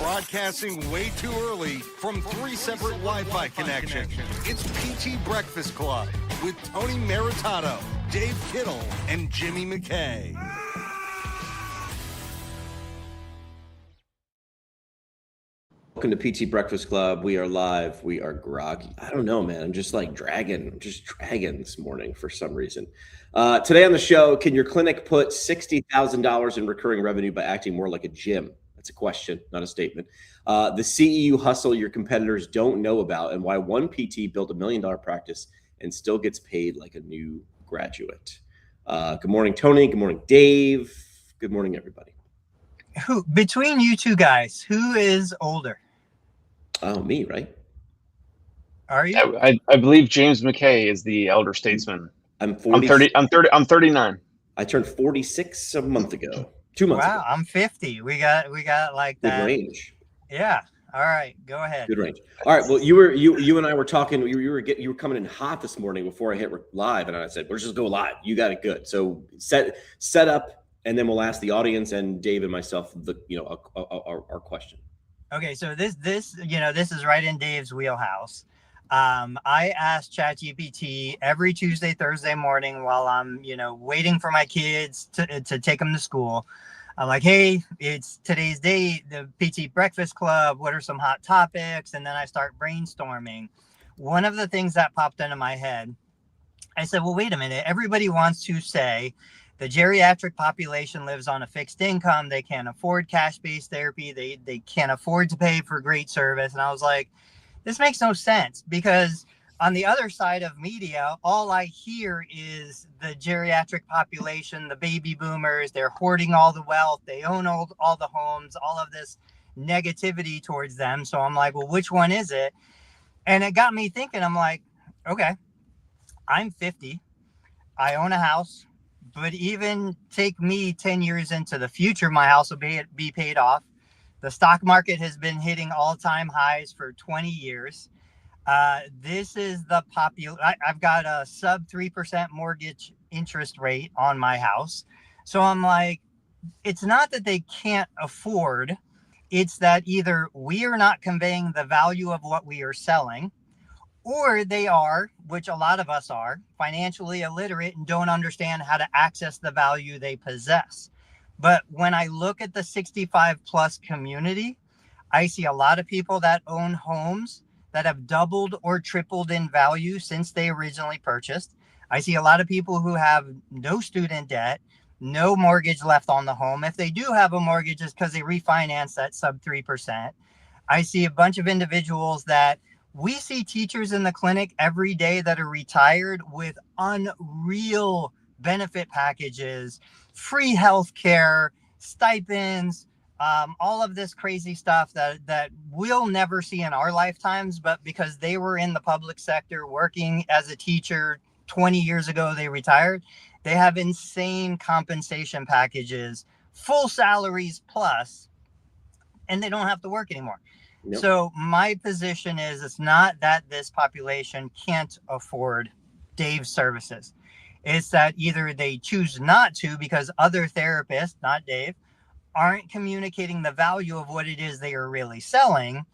Broadcasting way too early from three separate Wi-Fi connections. It's PT Breakfast Club with Tony Maritano, Dave Kittle, and Jimmy McKay. Welcome to PT Breakfast Club. We are live. We are groggy. I don't know, man. I'm just dragging this morning for some reason. Today on the show, can your clinic put $60,000 in recurring revenue by acting more like a gym? That's a question, not a statement. The CEU hustle your competitors don't know about, and why one PT built $1 million practice and still gets paid like a new graduate. Good morning, Tony. Good morning, Dave. Good morning, everybody. Who between you two guys, who is older? Oh, me, right? Are you? I believe James McKay is the elder statesman. I'm 40. I'm 39. I turned 46 a month ago. 2 months ago. Wow, I'm 50. We got like that. Good range. Yeah. All right, go ahead. Good range. All right. Well, you and I were talking. You were coming in hot this morning before I hit live, and I said, "Let's just go live." You got it good. So set up, and then we'll ask the audience and Dave and myself our question. Okay, so this is right in Dave's wheelhouse. I ask ChatGPT every Tuesday, Thursday morning while I'm, waiting for my kids to take them to school. I'm like, hey, it's today's day, the PT Breakfast Club. What are some hot topics? And then I start brainstorming. One of the things that popped into my head, I said, well, wait a minute. Everybody wants to say the geriatric population lives on a fixed income. They can't afford cash-based therapy. They can't afford to pay for great service. And I was like, this makes no sense, because on the other side of media, all I hear is the geriatric population, the baby boomers, they're hoarding all the wealth. They own all the homes, all of this negativity towards them. So I'm like, well, which one is it? And it got me thinking. I'm like, okay, I'm 50. I own a house. But even take me 10 years into the future, my house will be paid off. The stock market has been hitting all-time highs for 20 years. This is the I've got a sub 3% mortgage interest rate on my house. So I'm like, it's not that they can't afford. It's that either we are not conveying the value of what we are selling, or they are, which a lot of us are, financially illiterate and don't understand how to access the value they possess. But when I look at the 65 plus community, I see a lot of people that own homes that have doubled or tripled in value since they originally purchased. I see a lot of people who have no student debt, no mortgage left on the home. If they do have a mortgage, it's because they refinanced that sub 3%. I see a bunch of individuals that we see teachers in the clinic every day that are retired with unreal benefit packages, free health care, stipends, all of this crazy stuff that we'll never see in our lifetimes, but because they were in the public sector working as a teacher 20 years ago, they retired. They have insane compensation packages, full salaries plus, and they don't have to work anymore. Nope. So my position is, it's not that this population can't afford Dave's services. It's that either they choose not to because other therapists, not Dave, aren't communicating the value of what it is they are really selling,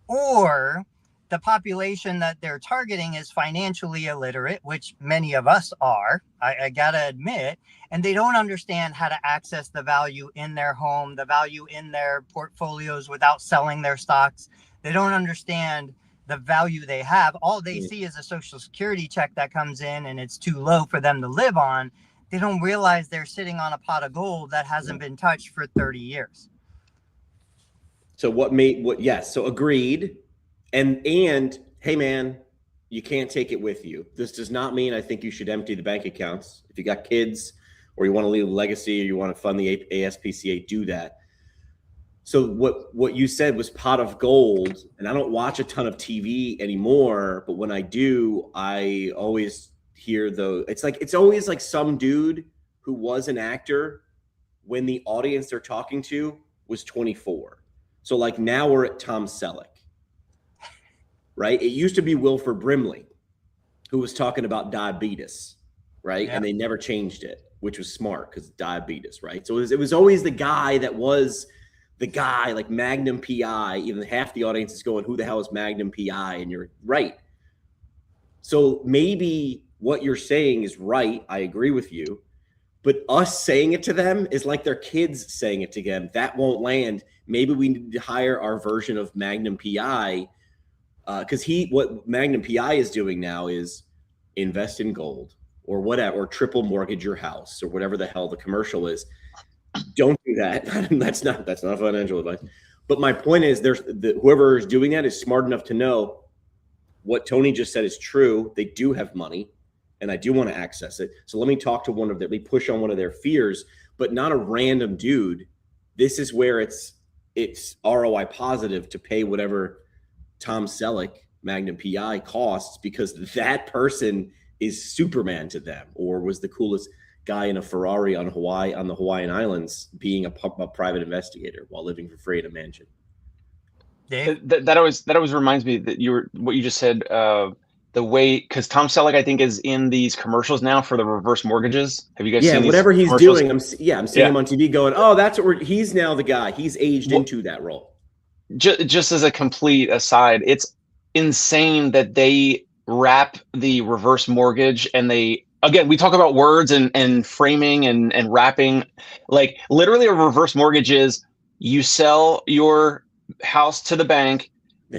or the population that they're targeting is financially illiterate, which many of us are, I gotta admit, and they don't understand how to access the value in their home, the value in their portfolios without selling their stocks. They don't understand the value they have. All they see is a Social Security check that comes in and it's too low for them to live on. They don't realize they're sitting on a pot of gold that hasn't been touched for 30 years. So yes. So agreed. And hey, man, you can't take it with you. This does not mean I think you should empty the bank accounts. If you got kids or you want to leave a legacy or you want to fund the ASPCA, do that. So what you said was pot of gold, and I don't watch a ton of TV anymore, but when I do, I always hear it's always like some dude who was an actor when the audience they're talking to was 24. So like now we're at Tom Selleck. Right? It used to be Wilford Brimley, who was talking about diabetes, right? Yeah. And they never changed it, which was smart because diabetes, right? So it was always the guy that was the guy like Magnum PI, even half the audience is going, who the hell is Magnum PI? And you're right. So maybe what you're saying is right. I agree with you. But us saying it to them is like their kids saying it to them. That won't land. Maybe we need to hire our version of Magnum PI, because what Magnum PI is doing now is invest in gold or whatever, or triple mortgage your house or whatever the hell the commercial is. Don't do that. That's not financial advice. But my point is, whoever is doing that is smart enough to know what Tony just said is true. They do have money, and I do want to access it. So let me talk to let me push on one of their fears, but not a random dude. This is where it's ROI positive to pay whatever Tom Selleck Magnum PI costs, because that person is Superman to them, or was the coolest guy in a Ferrari on the Hawaiian Islands, being a private investigator while living for free in a mansion. Dave? That always reminds me that what you just said. The way, because Tom Selleck, I think, is in these commercials now for the reverse mortgages. Have you guys seen whatever he's doing? I'm seeing him on TV going, oh, that's what he's now the guy. He's aged into that role. Just as a complete aside, it's insane that they wrap the reverse mortgage, and again, we talk about words and framing and wrapping. Like, literally a reverse mortgage is you sell your house to the bank,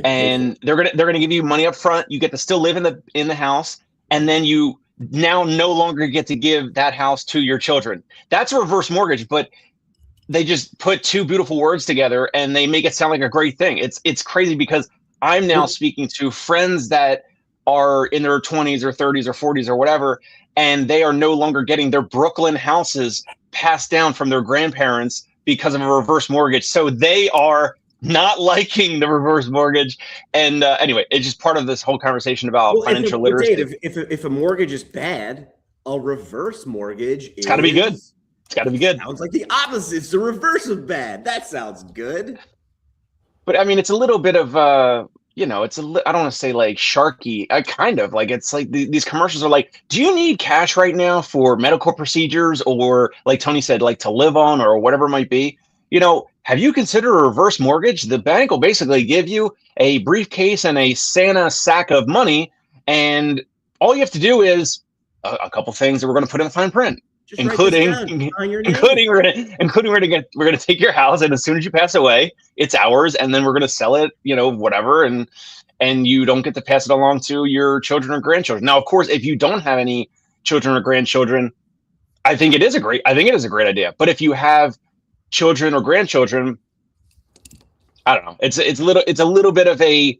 and they're gonna give you money up front. You get to still live in the house, and then you now no longer get to give that house to your children. That's a reverse mortgage, but they just put two beautiful words together and they make it sound like a great thing. It's crazy, because I'm now speaking to friends that are in their 20s or 30s or 40s or whatever, and they are no longer getting their Brooklyn houses passed down from their grandparents because of a reverse mortgage. So they are not liking the reverse mortgage. And anyway, it's just part of this whole conversation about financial literacy. Dave, if a mortgage is bad, a reverse mortgage it's got to be good. It's got to be good. Sounds like the opposite. It's the reverse of bad. That sounds good. But I mean, it's a little bit of I don't want to say like sharky. I kind of like, it's like these commercials are like, do you need cash right now for medical procedures, or like Tony said, like to live on, or whatever it might be? Have you considered a reverse mortgage? The bank will basically give you a briefcase and a Santa sack of money, and all you have to do is a couple things that we're going to put in the fine print. Just including we're going to take your house, and as soon as you pass away, it's ours, and then we're going to sell it, whatever, and you don't get to pass it along to your children or grandchildren. Now, of course, if you don't have any children or grandchildren, I think it is a great idea. But if you have children or grandchildren, I don't know. It's a little bit of a,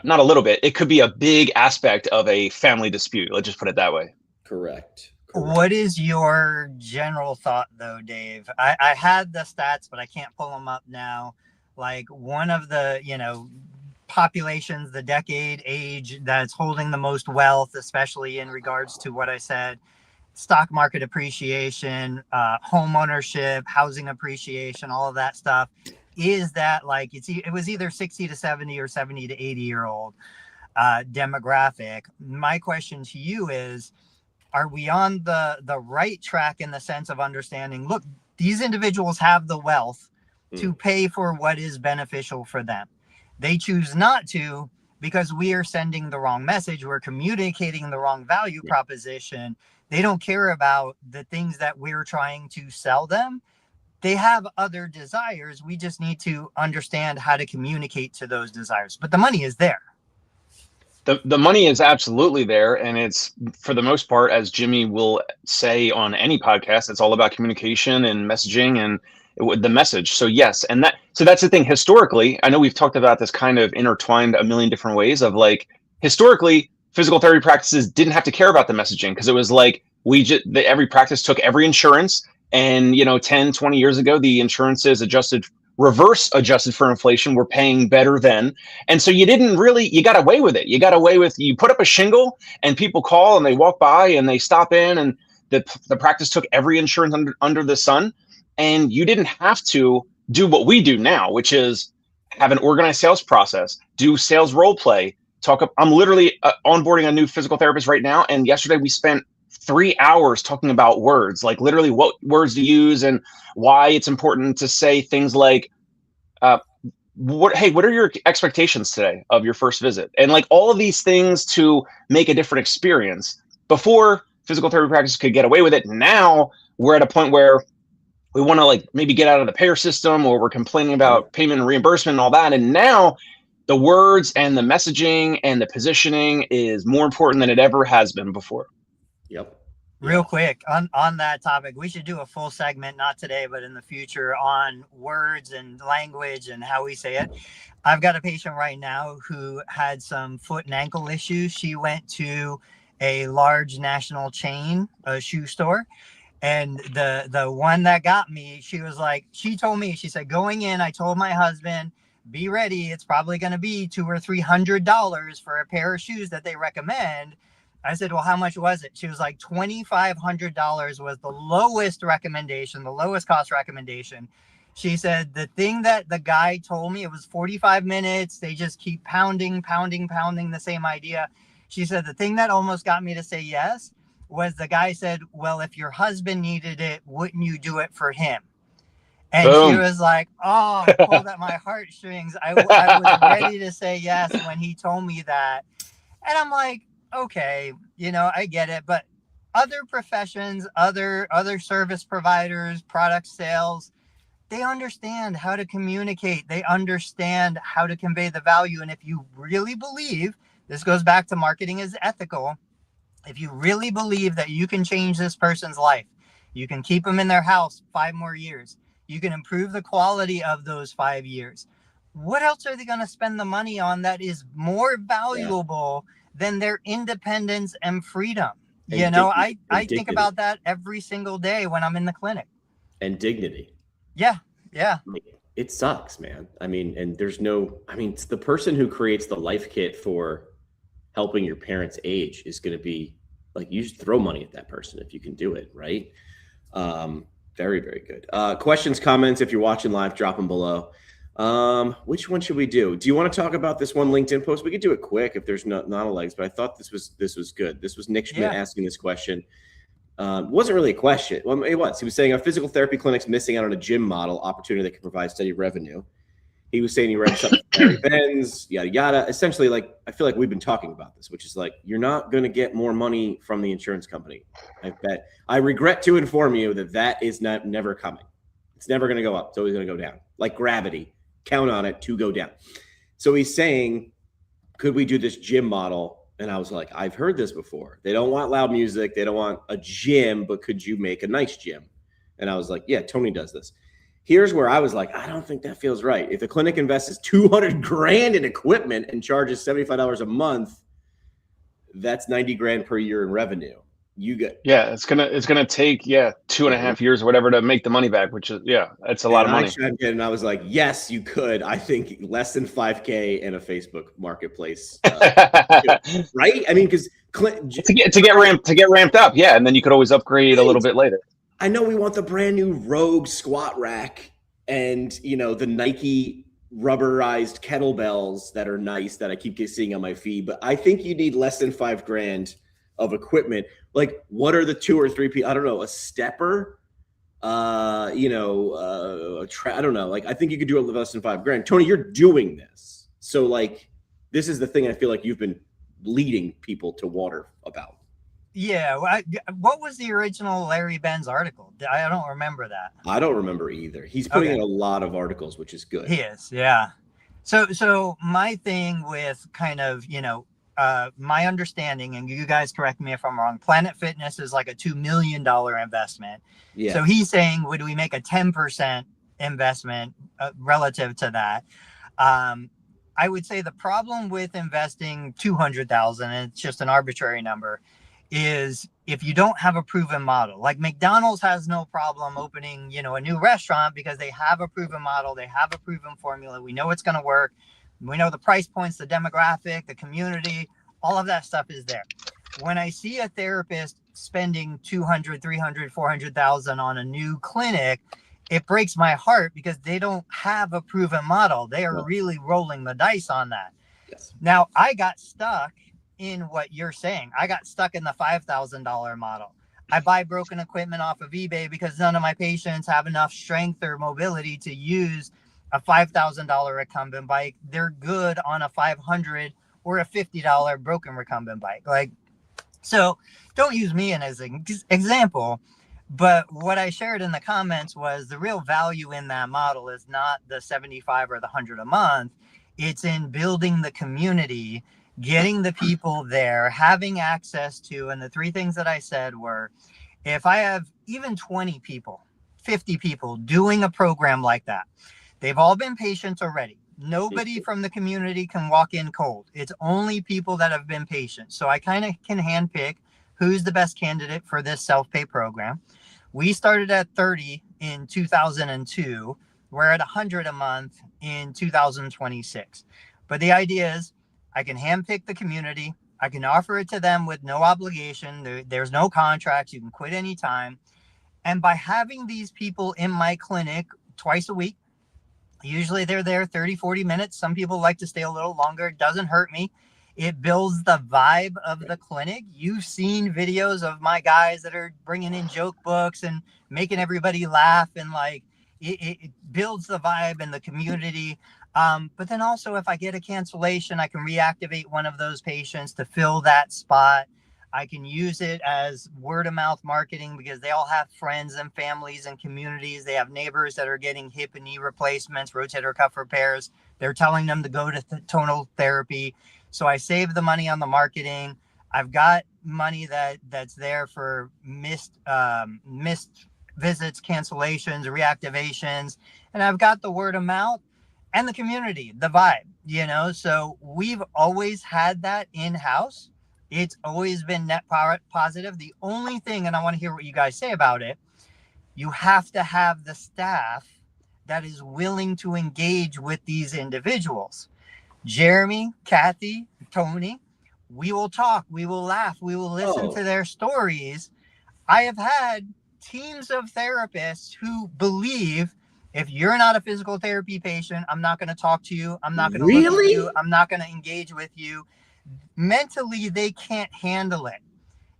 not a little bit. It could be a big aspect of a family dispute. Let's just put it that way. Correct. What is your general thought, though, Dave? I had the stats, but I can't pull them up now. Like, one of the, populations, the decade age that's holding the most wealth, especially in regards to what I said, stock market appreciation, home ownership, housing appreciation, all of that stuff, is that like it was either 60 to 70 or 70 to 80-year-old demographic. My question to you is, are we on the right track in the sense of understanding, look, these individuals have the wealth to pay for what is beneficial for them. They choose not to because we are sending the wrong message. We're communicating the wrong value proposition. They don't care about the things that we're trying to sell them. They have other desires. We just need to understand how to communicate to those desires. But the money is there. The money is absolutely there, and it's, for the most part, as Jimmy will say on any podcast, it's all about communication and messaging and the message. So yes, that's the thing. Historically, I know we've talked about this kind of intertwined a million different ways of, like, historically, physical therapy practices didn't have to care about the messaging, because it was like every practice took every insurance, and 10, 20 years ago, the insurances reverse adjusted for inflation were paying better then. And so you got away with it. You put up a shingle, and people call and they walk by and they stop in, and the practice took every insurance under the sun. And you didn't have to do what we do now, which is have an organized sales process, do sales role play, I'm literally onboarding a new physical therapist right now. And yesterday we spent 3 hours talking about words, like literally what words to use and why it's important to say things like, what are your expectations today of your first visit? And like all of these things to make a different experience. Before, physical therapy practice could get away with it. Now we're at a point where we want to like maybe get out of the payer system, or we're complaining about payment and reimbursement and all that. And now the words and the messaging and the positioning is more important than it ever has been before. Yep. Real quick on that topic, we should do a full segment, not today, but in the future, on words and language and how we say it. I've got a patient right now who had some foot and ankle issues. She went to a large national chain, a shoe store. And the one that got me, she was like, she told me, she said, going in, I told my husband, be ready. It's probably going to be $200 or $300 for a pair of shoes that they recommend. I said, well, how much was it? She was like, $2,500 was the lowest recommendation, the lowest cost recommendation. She said, the thing that the guy told me, it was 45 minutes. They just keep pounding the same idea. She said, the thing that almost got me to say yes was the guy said, well, if your husband needed it, wouldn't you do it for him? And Boom. She was like, oh, it pulled at my heartstrings. I was ready to say yes when he told me that. And I'm like, okay, I get it. But other professions, other service providers, product sales, they understand how to communicate. They understand how to convey the value. And if you really believe, this goes back to marketing is ethical. If you really believe that you can change this person's life, you can keep them in their house 5 more years. You can improve the quality of those 5 years. What else are they going to spend the money on that is more valuable than their independence and freedom? And I think about that every single day when I'm in the clinic. And dignity. Yeah. It sucks, man. It's the person who creates the life kit for helping your parents age is going to be like, you should throw money at that person if you can do it, right? Very, very good. Questions, comments, if you're watching live, drop them below. Which one should we do? Do you want to talk about this one LinkedIn post? We could do it quick if there's not a legs, but I thought this was good. This was Nick Schmidt asking this question. It wasn't really a question. Well, it was. He was saying, are physical therapy clinics missing out on a gym model opportunity that can provide steady revenue? He was saying he read something from Barry Benz, yada, yada. Essentially, like, I feel like we've been talking about this, which is like, you're not going to get more money from the insurance company. I bet. I regret to inform you that is never coming. It's never going to go up. It's always going to go down. Like gravity. Count on it to go down. So he's saying, could we do this gym model? And I was like, I've heard this before. They don't want loud music. They don't want a gym, but could you make a nice gym? And I was like, yeah, Tony does this. Here's where I was like, I don't think that feels right. If the clinic invests $200,000 in equipment and charges $75 a month, that's $90,000 per year in revenue. It's gonna take 2.5 years or whatever to make the money back, which is it's a lot of money. And I was like, yes, you could. I think less than $5,000 in a Facebook marketplace, right? I mean, because to get ramped up, and then you could always upgrade a little bit later. I know we want the brand new Rogue squat rack and the Nike rubberized kettlebells that are nice that I keep seeing on my feed, but I think you need less than $5,000 of equipment. Like, what are the 2 or 3 people? I don't know, a stepper, I don't know. Like, I think you could do it with less than $5,000. Tony, you're doing this. So like, this is the thing I feel like you've been leading people to water about. Yeah. What was the original Larry Benz article? I don't remember that. I don't remember either. He's putting in a lot of articles, which is good. He is. Yeah. So my thing with kind of, my understanding, and you guys correct me if I'm wrong, Planet Fitness is like a $2 million investment. Yeah. So he's saying, would we make a 10% investment relative to that? I would say the problem with investing $200,000, and it's just an arbitrary number, is if you don't have a proven model. Like McDonald's has no problem opening, a new restaurant because they have a proven model, they have a proven formula. We know it's going to work. We know the price points, the demographic, the community, all of that stuff is there. When I see a therapist spending $200,000, $300,000, $400,000 on a new clinic, it breaks my heart because they don't have a proven model. They are really rolling the dice on that. Yes. Now, I got stuck in what you're saying. I got stuck in the $5,000 model. I buy broken equipment off of eBay because none of my patients have enough strength or mobility to use a $5,000 recumbent bike. They're good on a $500 or a $50 broken recumbent bike. Like, so don't use me as an example. But what I shared in the comments was the real value in that model is not the 75 or the 100 a month. It's in building the community, getting the people there, having access to, and the three things that I said were, if I have even 20 people, 50 people doing a program like that, they've all been patients already. Nobody from the community can walk in cold. It's only people that have been patients. So I kind of can handpick who's the best candidate for this self-pay program. We started at 30 in 2002. We're at 100 a month in 2026. But the idea is I can handpick the community. I can offer it to them with no obligation. There's no contracts. You can quit anytime. And by having these people in my clinic twice a week, usually they're there 30, 40 minutes. Some people like to stay a little longer. It doesn't hurt me. It builds the vibe of the clinic. You've seen videos of my guys that are bringing in joke books and making everybody laugh, and like it builds the vibe in the community. But then also, if I get a cancellation, I can reactivate one of those patients to fill that spot. I can use it as word of mouth marketing because they all have friends and families and communities. They have neighbors that are getting hip and knee replacements, rotator cuff repairs. They're telling them to go to tonal therapy. So I save the money on the marketing. I've got money that's there for missed visits, cancellations, reactivations, and I've got the word of mouth and the community, the vibe, you know. So we've always had that in-house. It's always been net positive. The only thing, and I want to hear what you guys say about it, you have to have the staff that is willing to engage with these individuals. Jeremy, Kathy, Tony, we will talk, we will laugh, we will listen to their stories. I have had teams of therapists who believe if you're not a physical therapy patient, I'm not going to talk to you. I'm not going to look at you. I'm not going to engage with you. Mentally, they can't handle it.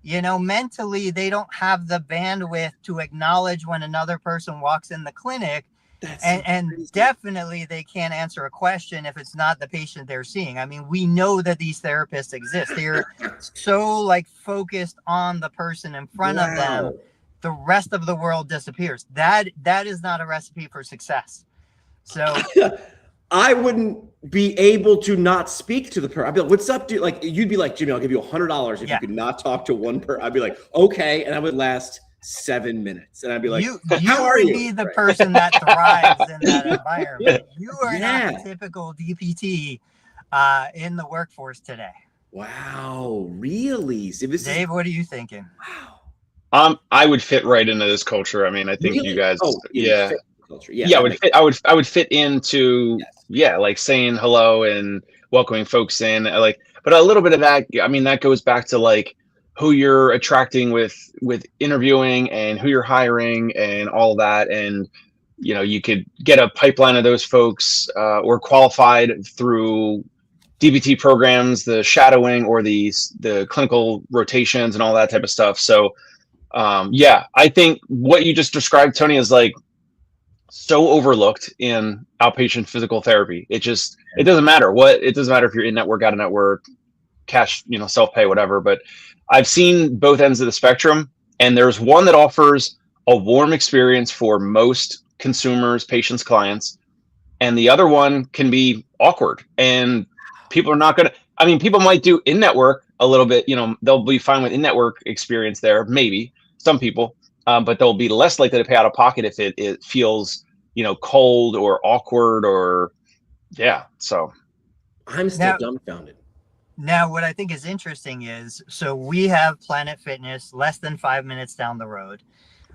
You know, mentally, they don't have the bandwidth to acknowledge when another person walks in the clinic. And definitely they can't answer a question if it's not the patient they're seeing. I mean, we know that these therapists exist. They're so like focused on the person in front of them. The rest of the world disappears. That is not a recipe for success. So I wouldn't be able to not speak to the person. I'd be like, what's up, dude? Like, you'd be like, Jimmy, I'll give you $100 if you could not talk to one person. I'd be like, okay. And I would last 7 minutes. And I'd be like, how are you? You would be the person that thrives in that environment. You are not the typical DPT in the workforce today. Wow. Really? See, Dave, what are you thinking? Wow. I would fit right into this culture. I mean, I think you guys, culture. I would fit into, like saying hello and welcoming folks in, like, but a little bit of that, I mean, that goes back to like who you're attracting with interviewing and who you're hiring and all that. And, you know, you could get a pipeline of those folks or qualified through DBT programs, the shadowing or the clinical rotations and all that type of stuff. So I think what you just described, Tony, is like so overlooked in outpatient physical therapy. It doesn't matter it doesn't matter if you're in network, out of network, cash, you know, self-pay, whatever, but I've seen both ends of the spectrum, and there's one that offers a warm experience for most consumers, patients, clients, and the other one can be awkward, and people are not going to, I mean, people might do in-network a little bit, you know, they'll be fine with in-network experience there, maybe, some people, but they'll be less likely to pay out of pocket if it feels, you know, cold or awkward or, so. I'm still dumbfounded. Now, what I think is interesting is, so we have Planet Fitness less than 5 minutes down the road.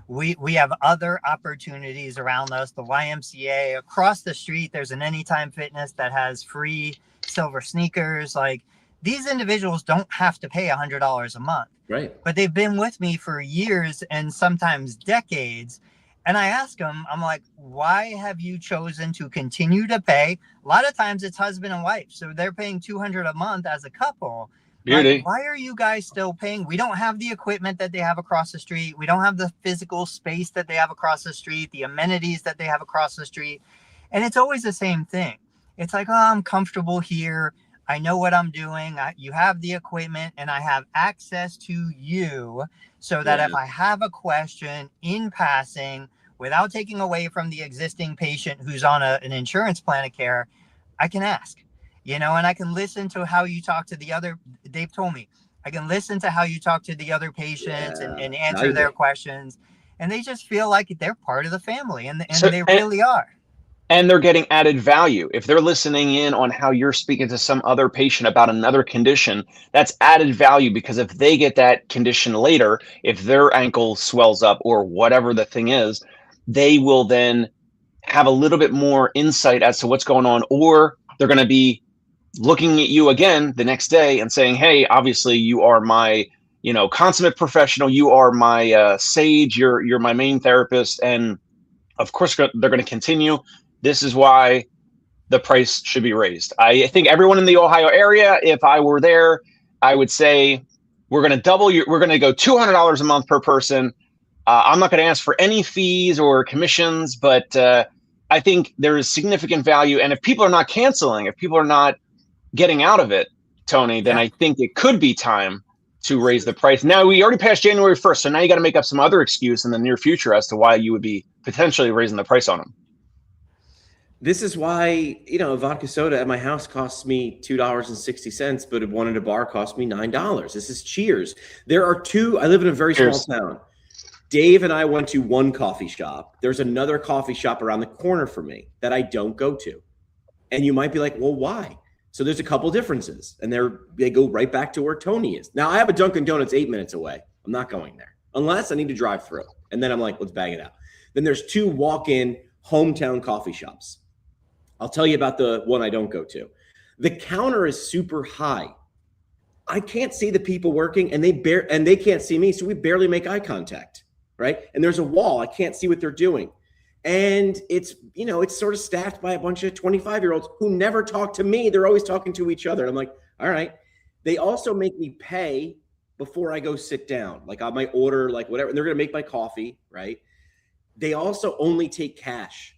We have other opportunities around us, the YMCA. Across the street, there's an Anytime Fitness that has free silver sneakers. Like, these individuals don't have to pay $100 a month. Right. But they've been with me for years and sometimes decades. And I ask them, I'm like, why have you chosen to continue to pay? A lot of times it's husband and wife. So they're paying $200 a month as a couple. Like, why are you guys still paying? We don't have the equipment that they have across the street. We don't have the physical space that they have across the street, the amenities that they have across the street. And it's always the same thing. It's like, oh, I'm comfortable here. I know what I'm doing. You have the equipment and I have access to you so that if I have a question in passing, without taking away from the existing patient who's on an insurance plan of care, I can ask, and I can listen to how you talk to the other. They've told me I can listen to how you talk to the other patients and answer their questions. And they just feel like they're part of the family, and they really are. And they're getting added value. If they're listening in on how you're speaking to some other patient about another condition, that's added value, because if they get that condition later, if their ankle swells up or whatever the thing is, they will then have a little bit more insight as to what's going on, or they're going to be looking at you again the next day and saying, hey, obviously you are my, consummate professional. You are my sage. You're my main therapist. And of course, they're going to continue. This is why the price should be raised. I think everyone in the Ohio area, if I were there, I would say we're going to we're going to go $200 a month per person. I'm not going to ask for any fees or commissions, but I think there is significant value. And if people are not canceling, if people are not getting out of it, Tony, then I think it could be time to raise the price. Now, we already passed January 1st, so now you got to make up some other excuse in the near future as to why you would be potentially raising the price on them. This is why, a vodka soda at my house costs me $2.60, but one at a bar costs me $9. This is Cheers. There are two. I live in a very small town. Dave and I went to one coffee shop. There's another coffee shop around the corner from me that I don't go to. And you might be like, well, why? So there's a couple differences, and they go right back to where Tony is. Now, I have a Dunkin' Donuts 8 minutes away. I'm not going there unless I need to drive through. And then I'm like, let's bag it out. Then there's two walk-in hometown coffee shops. I'll tell you about the one I don't go to. The counter is super high. I can't see the people working, and they can't see me, so we barely make eye contact, right? And there's a wall. I can't see what they're doing. And it's sort of staffed by a bunch of 25-year-olds who never talk to me. They're always talking to each other. And I'm like, all right. They also make me pay before I go sit down. Like I might order like whatever, and they're going to make my coffee, right? They also only take cash.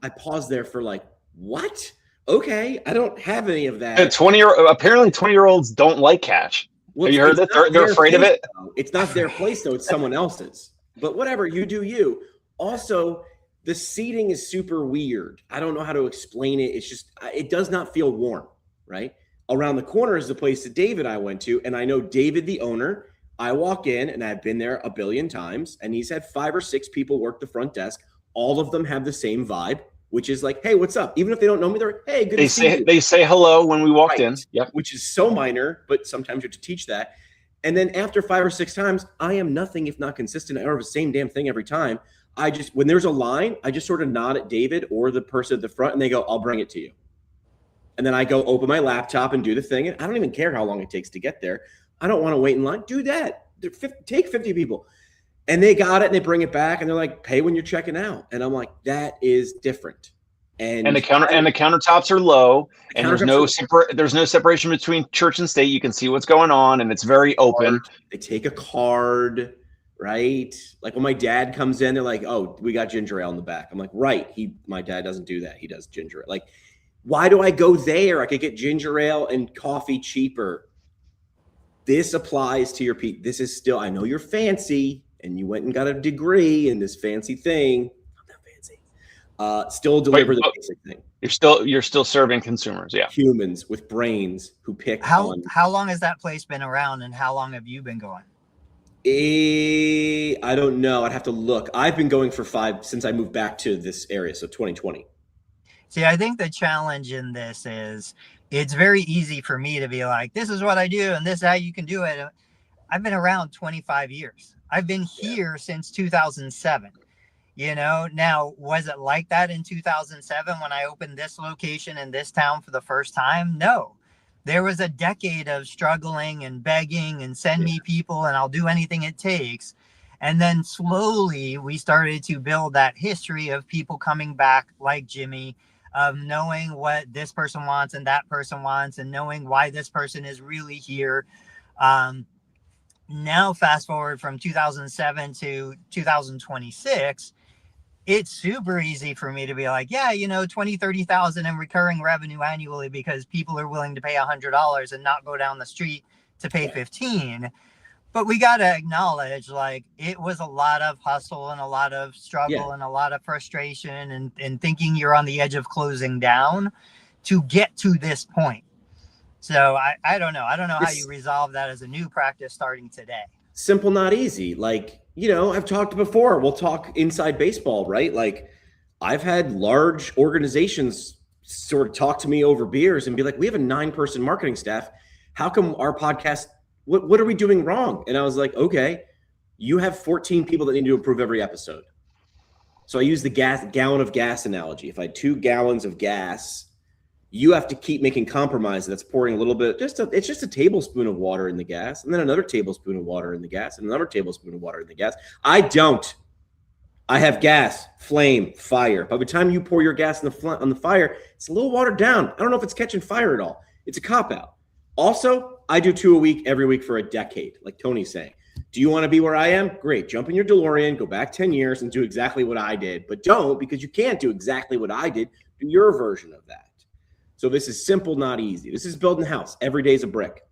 I paused there for like, what? Okay, I don't have any of that. Apparently 20-year-olds don't like cash. Well, have you heard that? They're afraid of it? Though. It's not their place, though. It's someone else's. But whatever, you do you. Also, the seating is super weird. I don't know how to explain it. It's just, it does not feel warm, right? Around the corner is the place that David and I went to, and I know David, the owner. I walk in, and I've been there a billion times, and he's had 5 or 6 people work the front desk. All of them have the same vibe, which is like, hey, what's up? Even if they don't know me, they're like, hey, good to see you. They say hello when we walked in. Yep. Which is so minor, but sometimes you have to teach that. And then after 5 or 6 times, I am nothing if not consistent. I don't have the same damn thing every time. When there's a line, I just sort of nod at David or the person at the front, and they go, I'll bring it to you. And then I go open my laptop and do the thing. And I don't even care how long it takes to get there. I don't want to wait in line. Do that. Take 50 people. And they got it, and they bring it back, and they're like, pay when you're checking out. And I'm like, that is different. And the countertops are low, and there's no separation between church and state. You can see what's going on, and it's very open. They take a card, right? Like when my dad comes in, they're like, "Oh, we got ginger ale in the back." I'm like, "Right." My dad doesn't do that. He does ginger ale. Like, why do I go there? I could get ginger ale and coffee cheaper. This applies to your people. This is still. I know you're fancy, and you went and got a degree in this fancy thing. Still deliver the basic thing. You're still serving consumers, yeah. Humans with brains who pick How long has that place been around, and how long have you been going? I don't know. I'd have to look. I've been going for 5 since I moved back to this area, so 2020. See, I think the challenge in this is it's very easy for me to be like, this is what I do, and this is how you can do it. I've been around 25 years. I've been here since 2007. Now, was it like that in 2007 when I opened this location in this town for the first time? No. There was a decade of struggling and begging and send me people and I'll do anything it takes. And then slowly we started to build that history of people coming back like Jimmy, of knowing what this person wants and that person wants and knowing why this person is really here. Now, fast forward from 2007 to 2026, it's super easy for me to be like, yeah, 20, 30,000 in recurring revenue annually because people are willing to pay $100 and not go down the street to pay 15. But we got to acknowledge, like, it was a lot of hustle and a lot of struggle and a lot of frustration and thinking you're on the edge of closing down to get to this point. So I don't know. I don't know how you resolve that as a new practice starting today. Simple, not easy. Like, I've talked before. We'll talk inside baseball, right? Like, I've had large organizations sort of talk to me over beers and be like, we have a 9-person marketing staff. How come our podcast, what are we doing wrong? And I was like, okay, you have 14 people that need to approve every episode. So I use the gallon of gas analogy. If I had 2 gallons of gas, you have to keep making compromises. That's pouring a little bit, it's just a tablespoon of water in the gas, and then another tablespoon of water in the gas, and another tablespoon of water in the gas. I don't. I have gas, flame, fire. By the time you pour your gas on the fire, it's a little watered down. I don't know if it's catching fire at all. It's a cop-out. Also, I do 2 a week, every week for a decade, like Tony's saying. Do you want to be where I am? Great. Jump in your DeLorean, go back 10 years and do exactly what I did. But don't, because you can't do exactly what I did. Do your version of that. So this is simple, not easy. This is building a house. Every day is a brick.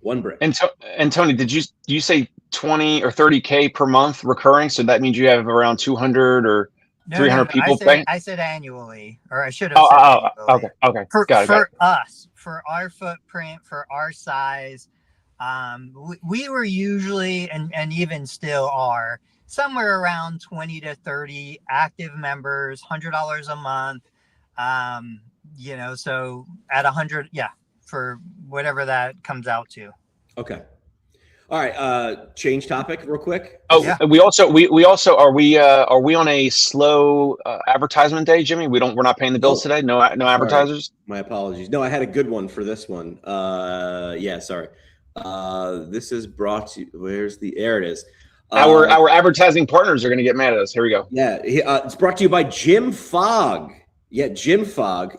One brick. And Tony, did you say 20 or 30K per month recurring? So that means you have around 200 or 300 people paying? I said annually, or I should have said annually. Okay. Got it. Us, for our footprint, for our size, we were usually, and even still are, somewhere around 20 to 30 active members, $100 a month. So at 100, for whatever that comes out to. Okay. All right. Change topic real quick. Oh, yeah. we also are we on a slow advertisement day, Jimmy? We're not paying the bills today. No advertisers. Sorry. My apologies. No, I had a good one for this one. Sorry. This is brought to. There it is. Our advertising partners are going to get mad at us. Here we go. Yeah. It's brought to you by Jim Fogg. Yeah, Jim Fogg.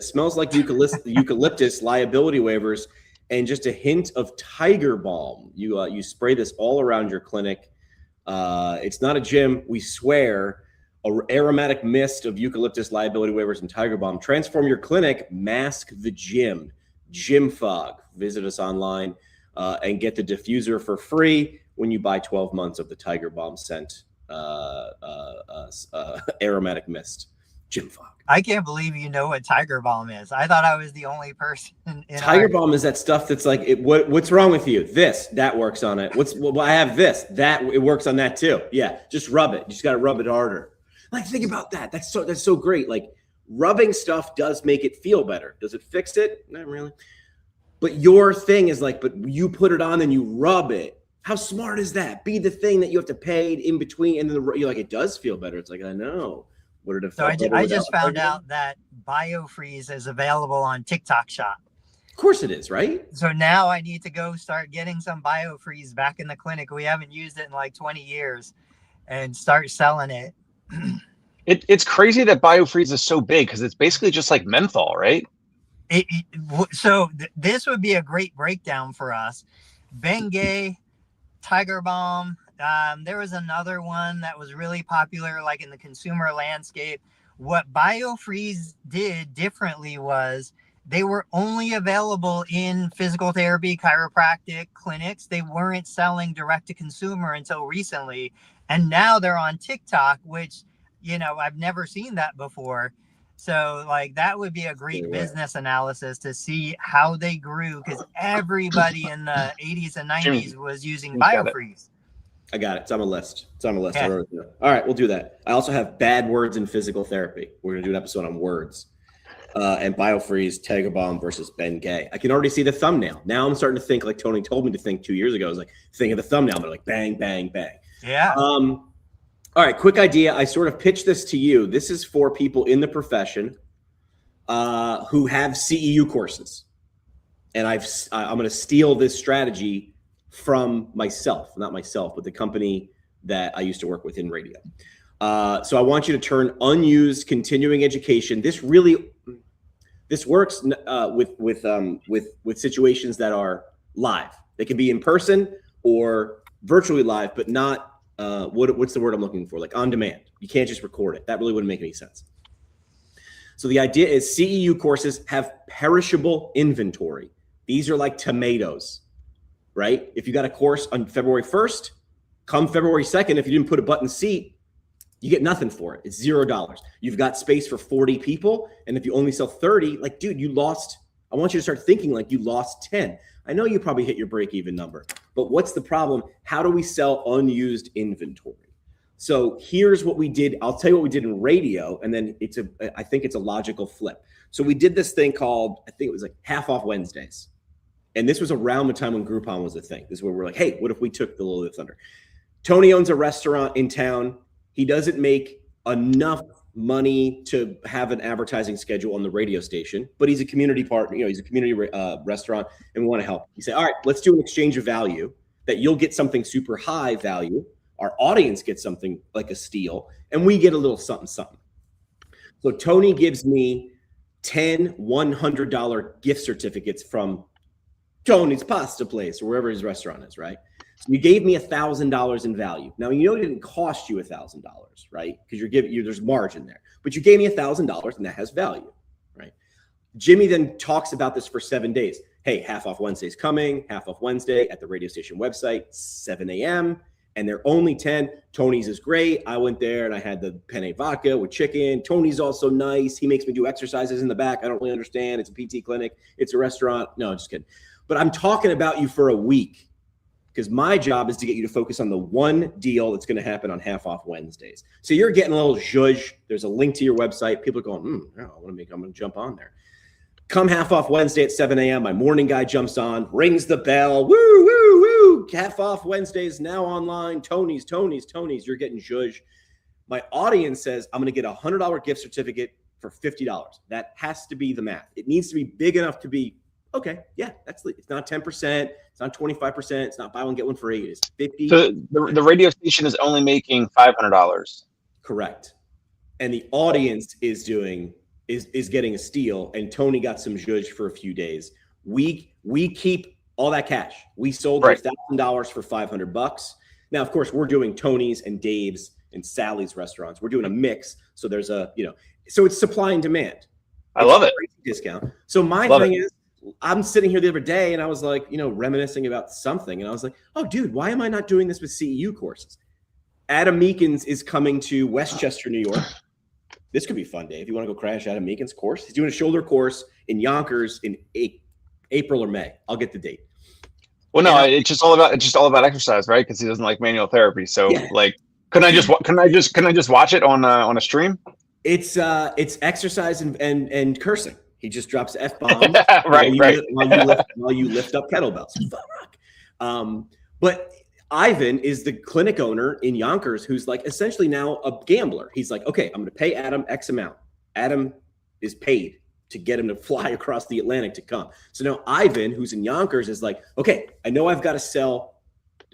Smells like eucalyptus, liability waivers, and just a hint of Tiger Balm. You spray this all around your clinic. It's not a gym, we swear. Aromatic mist of eucalyptus, liability waivers, and Tiger Balm. Transform your clinic, mask the gym. Jim Fogg. Visit us online and get the diffuser for free when you buy 12 months of the Tiger Balm scent aromatic mist. Jim Fogg. I can't believe you know what Tiger Balm is. I thought I was the only person. Tiger Balm is that stuff that's like, what's wrong with you? That works on it. I have this, that it works on that too. Yeah, just rub it. You just got to rub it harder. Like, think about that. That's so great. Like, rubbing stuff does make it feel better. Does it fix it? Not really. But your thing is like, but you put it on and you rub it. How smart is that? Be the thing that you have to pay in between, and then you're like, it does feel better. It's like, I know. So I just found out that BioFreeze is available on TikTok Shop. Of course it is, right? So now I need to go start getting some BioFreeze back in the clinic. We haven't used it in like 20 years and start selling it. It's crazy that BioFreeze is so big because it's basically just like menthol, right? This would be a great breakdown for us. Bengay, Tiger Balm. There was another one that was really popular, like in the consumer landscape. What BioFreeze did differently was they were only available in physical therapy, chiropractic clinics. They weren't selling direct to consumer until recently. And now they're on TikTok, which, I've never seen that before. So like that would be a great business analysis to see how they grew, because everybody in the 80s and 90s was using BioFreeze. I got it. It's on my list. Okay. All right, we'll do that. I also have bad words in physical therapy. We're going to do an episode on words. And BioFreeze, Tiger Balm versus Bengay. I can already see the thumbnail. Now I'm starting to think like Tony told me to think 2 years ago. I was like, think of the thumbnail, but like bang, bang, bang. Yeah. All right, quick idea. I sort of pitched this to you. This is for people in the profession who have CEU courses. And I'm going to steal this strategy from not myself, but the company that I used to work with in radio. So I want you to turn unused continuing education. This works with situations that are live. They can be in person or virtually live, but not what's the word I'm looking for? Like on demand. You can't just record it. That really wouldn't make any sense. So the idea is CEU courses have perishable inventory. These are like tomatoes, right? If you got a course on February 1st, come February 2nd, if you didn't put a button seat, you get nothing for it. It's $0. You've got space for 40 people. And if you only sell 30, like, dude, you lost. I want you to start thinking like you lost 10. I know you probably hit your break-even number, but what's the problem? How do we sell unused inventory? So here's what we did. I'll tell you what we did in radio, and then I think it's a logical flip. So we did this thing called, I think it was like half off Wednesdays. And this was around the time when Groupon was a thing. This is where we're like, hey, what if we took the little bit of thunder? Tony owns a restaurant in town. He doesn't make enough money to have an advertising schedule on the radio station, but he's a community partner. He's a community restaurant, and we want to help. You say, all right, let's do an exchange of value that you'll get something super high value. Our audience gets something like a steal, and we get a little something, something. So Tony gives me 10 $100 gift certificates from Tony's Pasta Place or wherever his restaurant is, right? So you gave me $1,000 in value. Now, it didn't cost you $1,000, right? Because there's margin there. But you gave me $1,000, and that has value, right? Jimmy then talks about this for 7 days. Hey, half off Wednesday's coming, half off Wednesday at the radio station website, 7 a.m., and they're only 10. Tony's is great. I went there, and I had the penne vodka with chicken. Tony's also nice. He makes me do exercises in the back. I don't really understand. It's a PT clinic. It's a restaurant. No, just kidding. But I'm talking about you for a week, because my job is to get you to focus on the one deal that's going to happen on half off Wednesdays. So you're getting a little zhuzh. There's a link to your website. People are going, I'm going to jump on there. Come half off Wednesday at 7 a.m. My morning guy jumps on, rings the bell. Woo, woo, woo. Half off Wednesdays now online. Tony's. You're getting zhuzh. My audience says, I'm going to get a $100 gift certificate for $50. That has to be the math. It needs to be big enough to be, okay, yeah, it's not 10%. It's not 25%. It's not buy one, get one free. It's 50. So the radio station is only making $500. Correct. And the audience is getting a steal. And Tony got some zhuzh for a few days. We keep all that cash. We sold $1,000 for $500. Now, of course, we're doing Tony's and Dave's and Sally's restaurants. We're doing a mix. So there's so it's supply and demand. I love it. Discount. So my thing is, I'm sitting here the other day and I was like, reminiscing about something. And I was like, oh, dude, why am I not doing this with CEU courses? Adam Meekins is coming to Westchester, New York. This could be fun, Dave. You want to go crash Adam Meekins' course? He's doing a shoulder course in Yonkers in April or May. I'll get the date. Well, no, it's just all about exercise, right? Because he doesn't like manual therapy. So can I just watch it on a stream? It's exercise and cursing. He just drops F-bombs right. while you lift up kettlebells. But Ivan is the clinic owner in Yonkers who's like essentially now a gambler. He's like, okay, I'm going to pay Adam X amount. Adam is paid to get him to fly across the Atlantic to come. So now Ivan, who's in Yonkers, is like, okay, I know I've got to sell,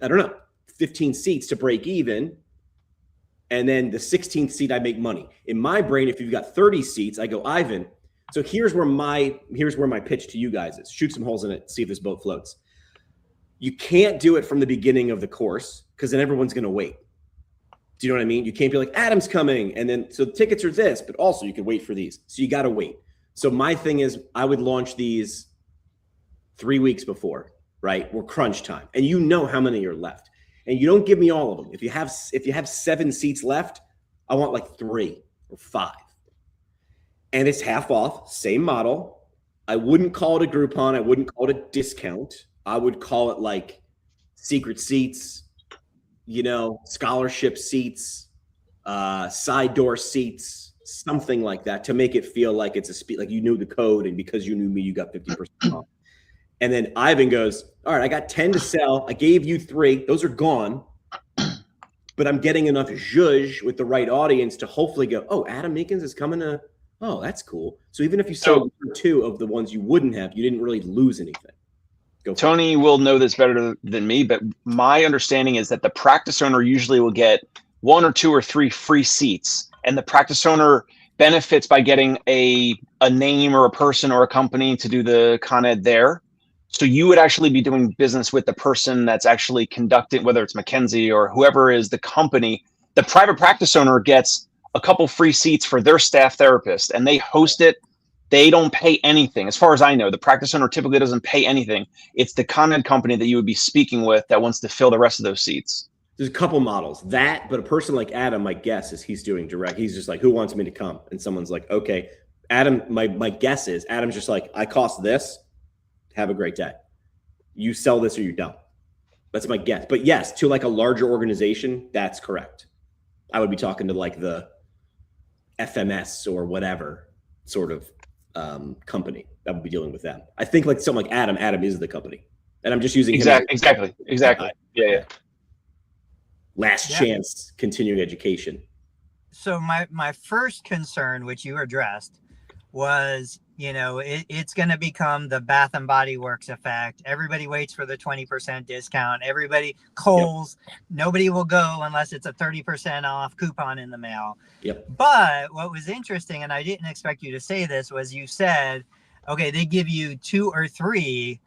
15 seats to break even. And then the 16th seat, I make money. In my brain, if you've got 30 seats, I go, Ivan. So here's where my pitch to you guys is. Shoot some holes in it, see if this boat floats. You can't do it from the beginning of the course because then everyone's going to wait. Do you know what I mean? You can't be like, Adam's coming. And then, so the tickets are this, but also you can wait for these. So you got to wait. So my thing is I would launch these 3 weeks before, right? We're crunch time. And you know how many are left. And you don't give me all of them. If you have 7 seats left, I want like 3 or 5. And it's half off, same model. I wouldn't call it a Groupon. I wouldn't call it a discount. I would call it like secret seats, scholarship seats, side door seats, something like that to make it feel like it's like you knew the code and because you knew me, you got 50% off. And then Ivan goes, all right, I got 10 to sell. I gave you 3. Those are gone. But I'm getting enough zhuzh with the right audience to hopefully go, oh, Adam Meekins is coming to, oh, that's cool. So even if you sold 2 of the ones you wouldn't have, you didn't really lose anything. Tony will know this better than me, but my understanding is that the practice owner usually will get 1 or 2 or 3 free seats. And the practice owner benefits by getting a name or a person or a company to do the Con Ed there. So you would actually be doing business with the person that's actually conducting, whether it's McKenzie or whoever is the company The private practice owner gets a couple free seats for their staff therapist, and they host it. They don't pay anything. As far as I know, the practice owner typically doesn't pay anything. It's the content company that you would be speaking with that wants to fill the rest of those seats. There's a couple models. That, but a person like Adam, my guess is he's doing direct. He's just like, who wants me to come? And someone's like, okay. Adam, my guess is Adam's just like, I cost this. Have a great day. You sell this or you don't. That's my guess. But yes, to like a larger organization, that's correct. I would be talking to like the FMS or whatever sort of company that would be dealing with them. I think like someone like Adam. Adam is the company, and I'm just using exactly. Yeah. Last chance continuing education. So my first concern, which you addressed, was, you know, it's going to become the Bath and Body Works effect. Everybody waits for the 20% discount. Everybody, Kohl's, nobody will go unless it's a 30% off coupon in the mail. Yep. But what was interesting, and I didn't expect you to say this, was you said, okay, they give you 2 or 3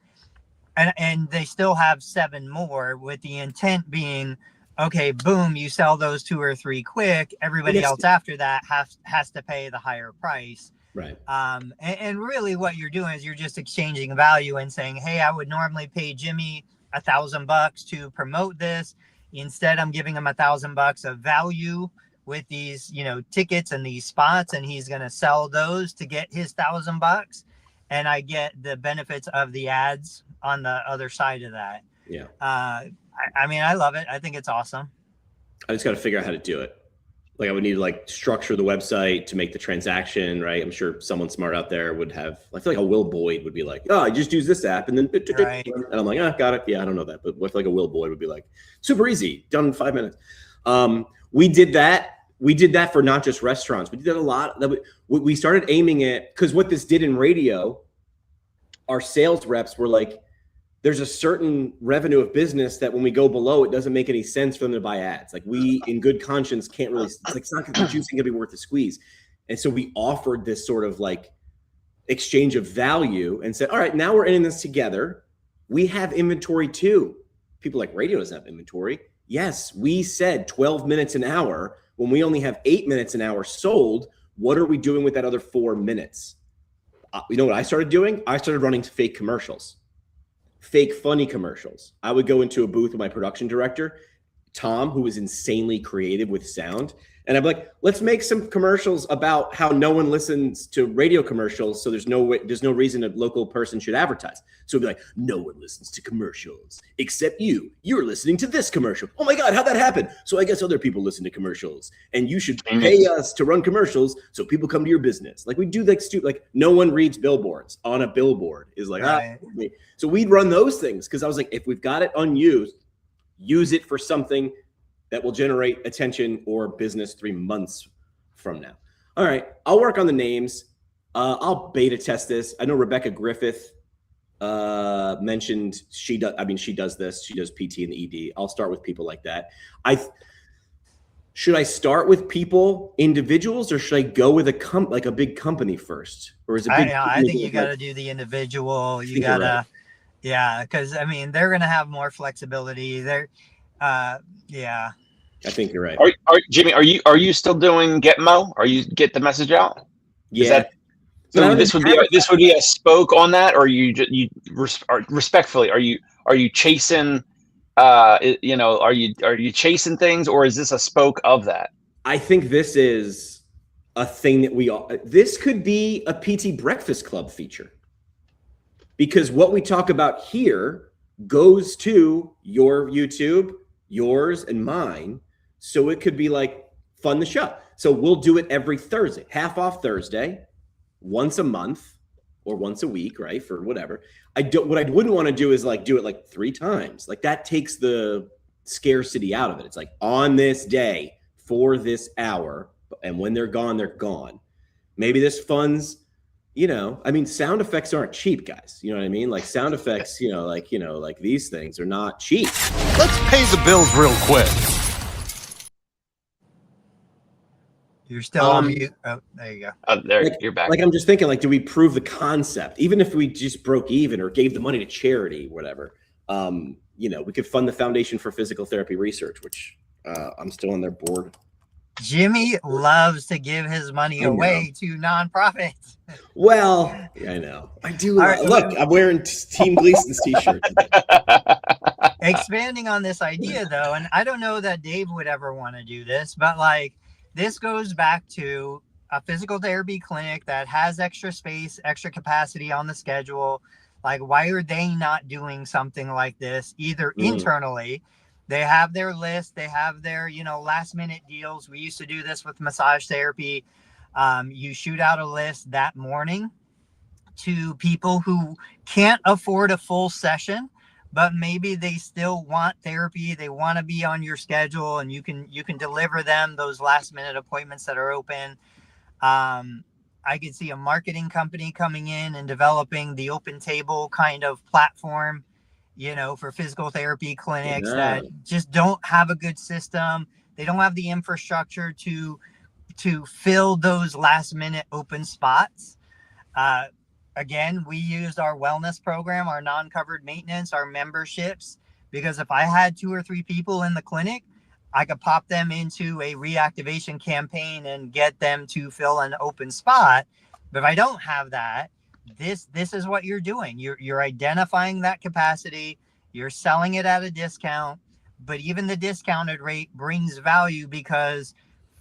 and they still have 7 more, with the intent being, okay, boom, you sell those 2 or 3 quick. Everybody else after that has to pay the higher price. Right. And really what you're doing is you're just exchanging value and saying, hey, I would normally pay Jimmy $1,000 to promote this. Instead, I'm giving him $1,000 of value with these, you know, tickets and these spots, and he's going to sell those to get his $1,000. And I get the benefits of the ads on the other side of that. Yeah. I mean, I love it. I think it's awesome. I just got to figure out how to do it. Like I would need to like structure the website to make the transaction, right? I'm sure someone smart out there would have, I feel like a Will Boyd would be like, oh, I just use this app and then, right. And I'm like, oh, got it. Yeah, I don't know that. But what like a Will Boyd would be like, super easy, done in 5 minutes. We did that. We did that for not just restaurants. We did that a lot. We started aiming it because what this did in radio, our sales reps were like, there's a certain revenue of business that when we go below, it doesn't make any sense for them to buy ads. Like we, in good conscience, can't really, it's not the juice ain't gonna be worth the squeeze. And so we offered this sort of like exchange of value and said, all right, now we're in this together. We have inventory too. People like radio doesn't have inventory. Yes, we said 12 minutes an hour when we only have 8 minutes an hour sold. What are we doing with that other 4 minutes? You know what I started doing? I started running fake commercials. Fake funny commercials. I would go into a booth with my production director, Tom, who was insanely creative with sound. And I'm like, let's make some commercials about how no one listens to radio commercials. So there's no reason a local person should advertise. So it'd be like, no one listens to commercials except you. You're listening to this commercial. Oh my God, how'd that happen? So I guess other people listen to commercials and you should pay us to run commercials so people come to your business. Like we do like stupid, like no one reads billboards on a billboard is like, right. So we'd run those things because I was like, if we've got it unused, use it for something that will generate attention or business 3 months from now. All right, I'll work on the names. I'll beta test this. I know Rebecca Griffith mentioned she does this. She does PT and the ED. I'll start with people like that. Should I start with people, individuals, or should I go with a big company first? Or is it? I think you got to do the individual. You got to, right. Yeah, because I mean they're going to have more flexibility. Yeah. I think you're right. Jimmy, are you still doing Getmo? Are you get the message out? Yeah. This would be a spoke on that, or respectfully, are you chasing? Are you chasing things, or is this a spoke of that? I think this is a thing that this could be a PT Breakfast Club feature, because what we talk about here goes to your YouTube, yours and mine. So it could be like fund the show. So we'll do it every Thursday, half off Thursday, once a month or once a week, right? For whatever. What I wouldn't want to do is like do it like 3 times. Like that takes the scarcity out of it. It's like on this day for this hour, and when they're gone, they're gone. Maybe this funds, I mean, sound effects aren't cheap, guys. You know what I mean? Like sound effects, like these things are not cheap. Let's pay the bills real quick. You're still on mute. Oh, there you go. You're back. Like I'm just thinking, like, do we prove the concept? Even if we just broke even or gave the money to charity, whatever. We could fund the Foundation for Physical Therapy Research, which I'm still on their board. Jimmy loves to give his money I know. away to nonprofits. Well, yeah, I know. I do. All right. Look, I'm wearing Team Gleason's t-shirt today. Expanding on this idea though, and I don't know that Dave would ever want to do this, but like this goes back to a physical therapy clinic that has extra space, extra capacity on the schedule. Like, why are they not doing something like this either internally? They have their list, they have their, last minute deals. We used to do this with massage therapy. You shoot out a list that morning to people who can't afford a full session, but maybe they still want therapy. They want to be on your schedule, and you can deliver them those last minute appointments that are open. I could see a marketing company coming in and developing the Open Table kind of platform, for physical therapy clinics that just don't have a good system. They don't have the infrastructure to fill those last minute open spots. Again, we used our wellness program, our non-covered maintenance, our memberships, because if I had 2 or 3 people in the clinic, I could pop them into a reactivation campaign and get them to fill an open spot. But if I don't have that, this is what you're doing. You're identifying that capacity, you're selling it at a discount, but even the discounted rate brings value because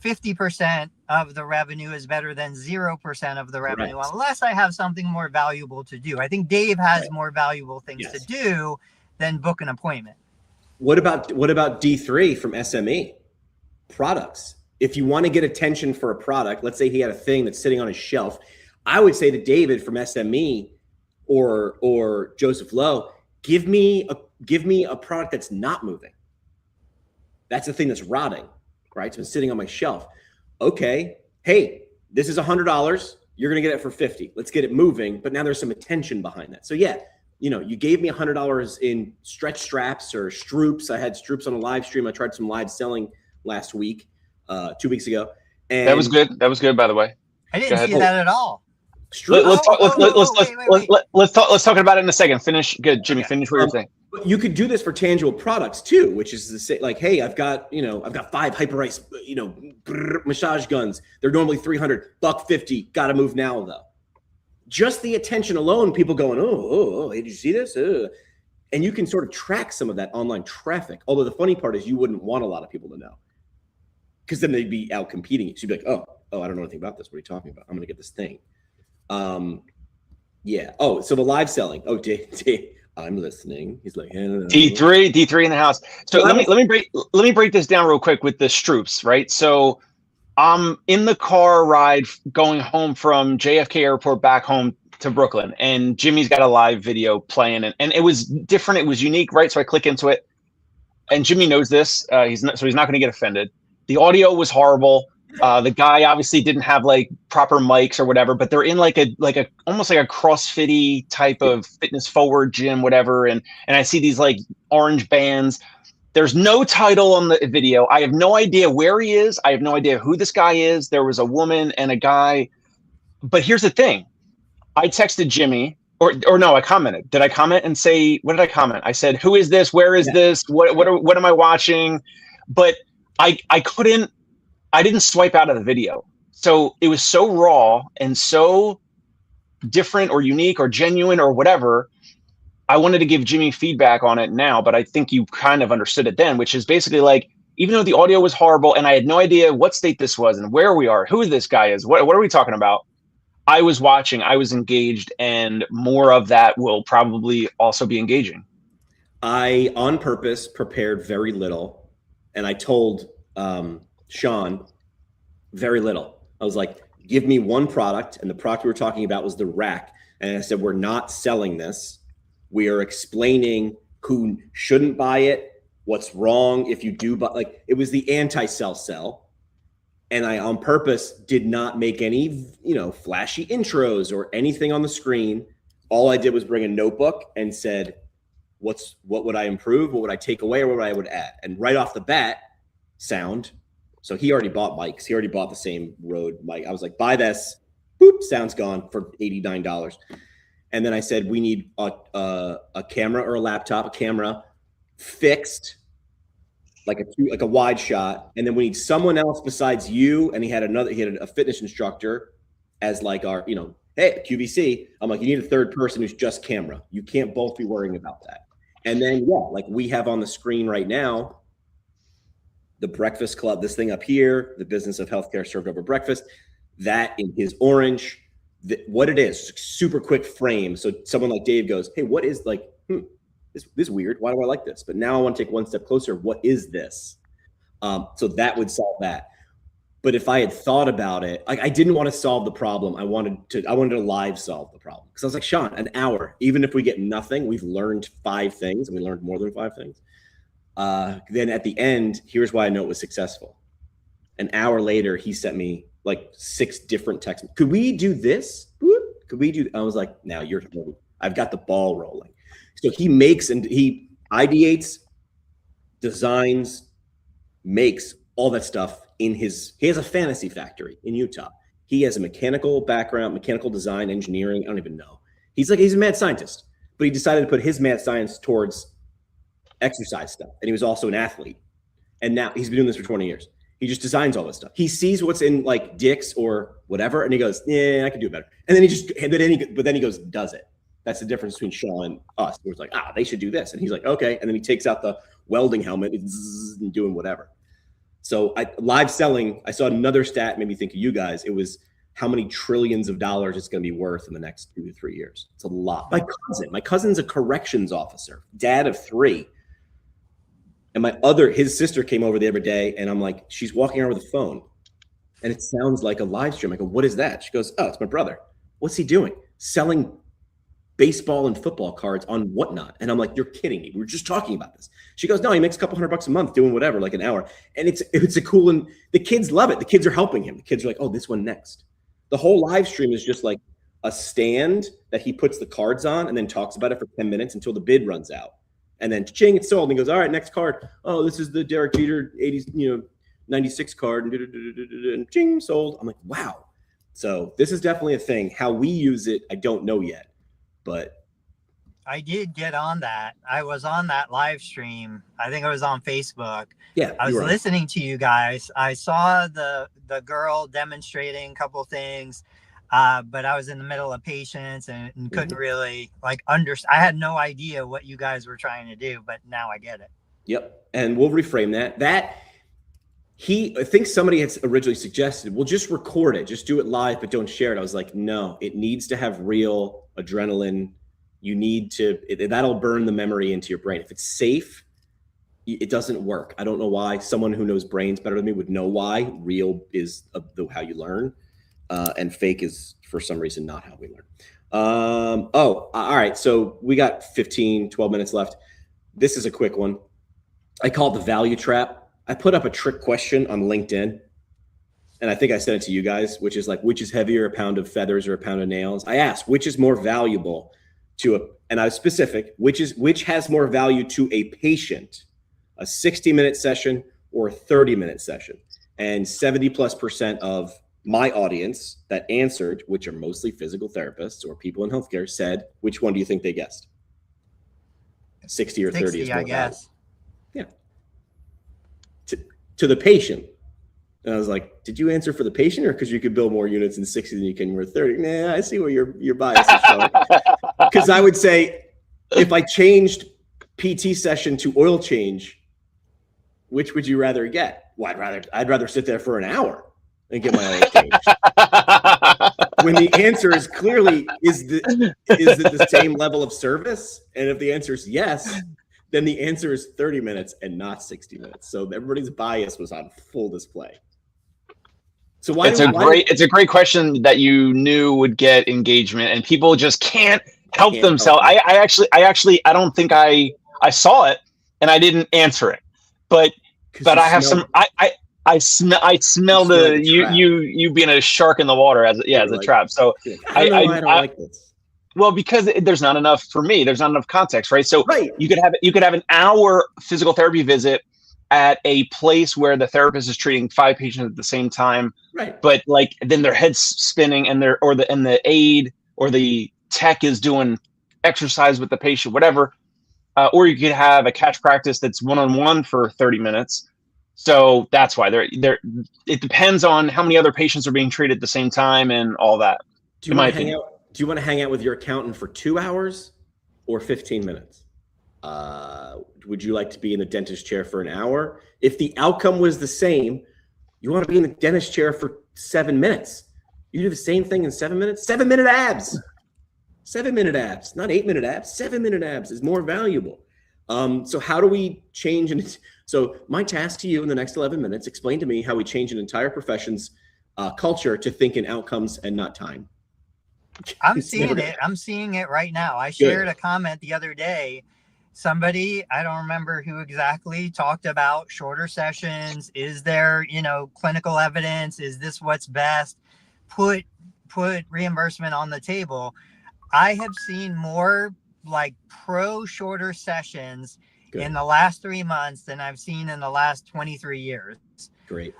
50% of the revenue is better than 0% of the revenue, unless I have something more valuable to do. I think Dave has more valuable things to do than book an appointment. What about D3 from SME? Products. If you want to get attention for a product, let's say he had a thing that's sitting on his shelf, I would say to David from SME or Joseph Lowe, give me a product that's not moving. That's the thing that's rotting, right? It's been sitting on my shelf. Okay, hey, this is $100. You're gonna get it for $50. Let's get it moving. But now there's some attention behind that. So yeah, you gave me $100 in stretch straps or Stroops. I had Stroops on a live stream. I tried some live selling last week, 2 weeks ago. And that was good. That was good, by the way. I didn't see that at all. Let's talk about it in a second. Finish. Good, Jimmy. Finish what you're saying. You could do this for tangible products too, which is to say, like, hey, I've got 5 Hyperice, massage guns. They're normally $300, $150. Got to move now though. Just the attention alone, people going, oh, hey, did you see this? And you can sort of track some of that online traffic. Although the funny part is you wouldn't want a lot of people to know, because then they'd be out competing you. So you'd be like, oh, I don't know anything about this. What are you talking about? I'm going to get this thing. Yeah. Oh, so the live selling. Oh, Dave, I'm listening. He's like, D3 in the house. So let me break this down real quick with the Stroops, right? So I'm in the car ride going home from JFK Airport back home to Brooklyn, and Jimmy's got a live video playing, and it was different. It was unique, right? So I click into it, and Jimmy knows this. He's not going to get offended. The audio was horrible. The guy obviously didn't have like proper mics or whatever, but they're in like a almost like a CrossFit-y type of fitness forward gym, whatever. And I see these like orange bands. There's no title on the video. I have no idea where he is. I have no idea who this guy is. There was a woman and a guy. But here's the thing. I texted Jimmy, or no, I commented. Did I comment and say, what did I comment? I said, who is this? Where is this? What am I watching? But I didn't swipe out of the video. So it was so raw and so different or unique or genuine or whatever. I wanted to give Jimmy feedback on it now, but I think you kind of understood it then, which is basically like, even though the audio was horrible and I had no idea what state this was and where we are, who this guy is, what are we talking about? I was watching, I was engaged, and more of that will probably also be engaging. I, on purpose, prepared very little, and I told Sean very little. I was like, give me one product, and the product we were talking about was the rack. And I said, we're not selling this. We are explaining who shouldn't buy it, what's wrong if you do, but like it was the anti-sell sell. And I, on purpose, did not make any, flashy intros or anything on the screen. All I did was bring a notebook and said, what would I improve? What would I take away, or what I would add? And right off the bat, sound. So he already bought mics. He already bought the same Rode mic. I was like, buy this. Boop, sound's gone for $89. And then I said, we need a camera or a laptop, a camera fixed, like a wide shot, and then we need someone else besides you. And he had a fitness instructor as like our, hey, QVC. I'm like, you need a third person who's just camera. You can't both be worrying about that. And then like we have on the screen right now, the Breakfast Club, this thing up here, the business of healthcare served over breakfast, that in his orange, what it is, super quick frame. So someone like Dave goes, hey, what is like, this is weird. Why do I like this? But now I want to take one step closer. What is this? So that would solve that. But if I had thought about it, I didn't want to solve the problem. I wanted to live solve the problem. Because I was like, Sean, an hour, even if we get nothing, we've learned 5 things, and we learned more than 5 things. Then at the end, here's why I know it was successful. An hour later, he sent me like 6 different texts. Could we do this? Could we do? I was like, now I've got the ball rolling. So he makes and he ideates, designs, makes all that stuff he has a fantasy factory in Utah. He has a mechanical background, mechanical design, engineering. I don't even know. He's a mad scientist, but he decided to put his mad science towards exercise stuff. And he was also an athlete. And now he's been doing this for 20 years. He just designs all this stuff. He sees what's in like Dick's or whatever, and he goes, yeah, I can do it better. And then he goes, does it. That's the difference between Sean and us. It was like, they should do this. And he's like, okay. And then he takes out the welding helmet and doing whatever. So live selling, I saw another stat, made me think of you guys. It was how many trillions of dollars it's going to be worth in the next 2 to 3 years. It's a lot. My cousin's a corrections officer, dad of 3. And his sister came over the other day, and I'm like, she's walking around with a phone, and it sounds like a live stream. I go, what is that? She goes, oh, it's my brother. What's he doing? Selling baseball and football cards on Whatnot. And I'm like, you're kidding me. We were just talking about this. She goes, no, he makes a couple $100 a month doing whatever, like an hour. And it's a cool, and the kids love it. The kids are helping him. The kids are like, oh, this one next. The whole live stream is just like a stand that he puts the cards on and then talks about it for 10 minutes until the bid runs out. And then ching, it's sold. And he goes, all right, next card. Oh, this is the Derek Jeter 80s, 96 card. And ching, sold. I'm like, wow. So this is definitely a thing. How we use it, I don't know yet. But I did get on that. I was on that live stream. I think I was on Facebook. Yeah, I was listening to you guys. I saw the girl demonstrating a couple things, but I was in the middle of patients and couldn't really understand. I had no idea what you guys were trying to do, but now I get it. Yep, and we'll reframe that. I think somebody had originally suggested, well, just record it, just do it live, but don't share it. I was like, no, it needs to have real adrenaline. You need to, that'll burn the memory into your brain. If it's safe, it doesn't work. I don't know why. Someone who knows brains better than me would know why. Real is how you learn, and fake is for some reason not how we learn. All right. So we got 12 minutes left. This is a quick one. I call it the value trap. I put up a trick question on LinkedIn, and I think I sent it to you guys, which is like, which is heavier, a pound of feathers or a pound of nails? I asked, which is more valuable and I was specific, which has more value to a patient, a 60-minute session or a 30-minute session? And 70+% of my audience that answered, which are mostly physical therapists or people in healthcare, said, which one do you think they guessed? 60 or 30 is more, I guess. Yeah. To the patient. And I was like, did you answer for the patient or because you could build more units in 60 than you can with 30? Nah, I see where your bias is showing. Because I would say, if I changed PT session to oil change, which would you rather get? Well, I'd rather sit there for an hour and get my oil changed. When the answer is clearly, is it the same level of service? And if the answer is yes, then the answer is 30 minutes and not 60 minutes. So everybody's bias was on full display. So it's a great question that you knew would get engagement, and people just can't help themselves. I don't think I saw it and I didn't answer it, but I have some. I smell the you being a shark in the water as a trap. So I don't like this. Well, because there's not enough for me. There's not enough context, right? So you could have an hour physical therapy visit at a place where the therapist is treating 5 patients at the same time, right? But then their head's spinning, and the aide or the tech is doing exercise with the patient, whatever. or you could have a catch practice that's one-on-one for 30 minutes. So that's why it depends on how many other patients are being treated at the same time and all that. Do you want to hang out with your accountant for 2 hours or 15 minutes? Would you like to be in the dentist chair for an hour? If the outcome was the same, you want to be in the dentist chair for 7 minutes. You do the same thing in 7 minutes. 7-minute abs. 7-minute abs, not 8-minute abs. 7-minute abs is more valuable. So how do we change? And so my task to you in the next 11 minutes, explain to me how we change an entire profession's culture to think in outcomes and not time. I'm seeing it. I'm seeing it right now. I shared a comment the other day. Somebody, I don't remember who exactly, talked about shorter sessions. Is there, clinical evidence? Is this what's best? Put reimbursement on the table. I have seen more like pro shorter sessions in the last 3 months than I've seen in the last 23 years. Great.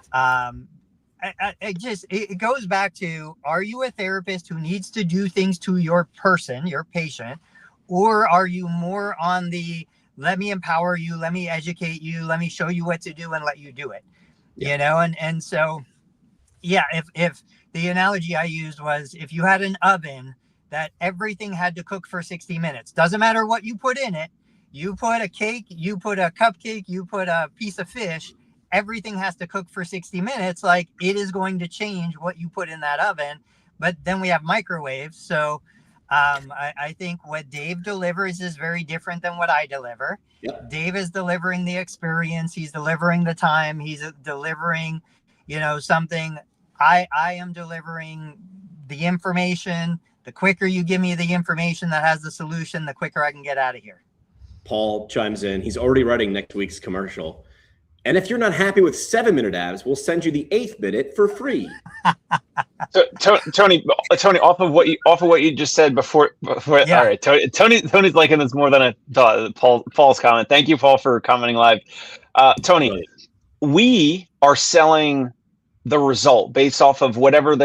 It goes back to, are you a therapist who needs to do things to your person, your patient, or are you more on the, let me empower you, let me educate you, let me show you what to do and let you do it, And so, yeah, if the analogy I used was, if you had an oven that everything had to cook for 60 minutes, doesn't matter what you put in it, you put a cake, you put a cupcake, you put a piece of fish, everything has to cook for 60 minutes. Like, it is going to change what you put in that oven. But then we have microwaves. So I think what Dave delivers is very different than what I deliver. Yep. Dave is delivering the experience. He's delivering the time. He's delivering, something. I am delivering the information. The quicker you give me the information that has the solution, the quicker I can get out of here. Paul chimes in. He's already writing next week's commercial. And if you're not happy with 7-minute abs, we'll send you the 8th minute for free. So, Tony, off of what you just said before. Yeah. All right, Tony's liking this more than I thought. Paul's comment. Thank you, Paul, for commenting live. Tony, we are selling the result based off of whatever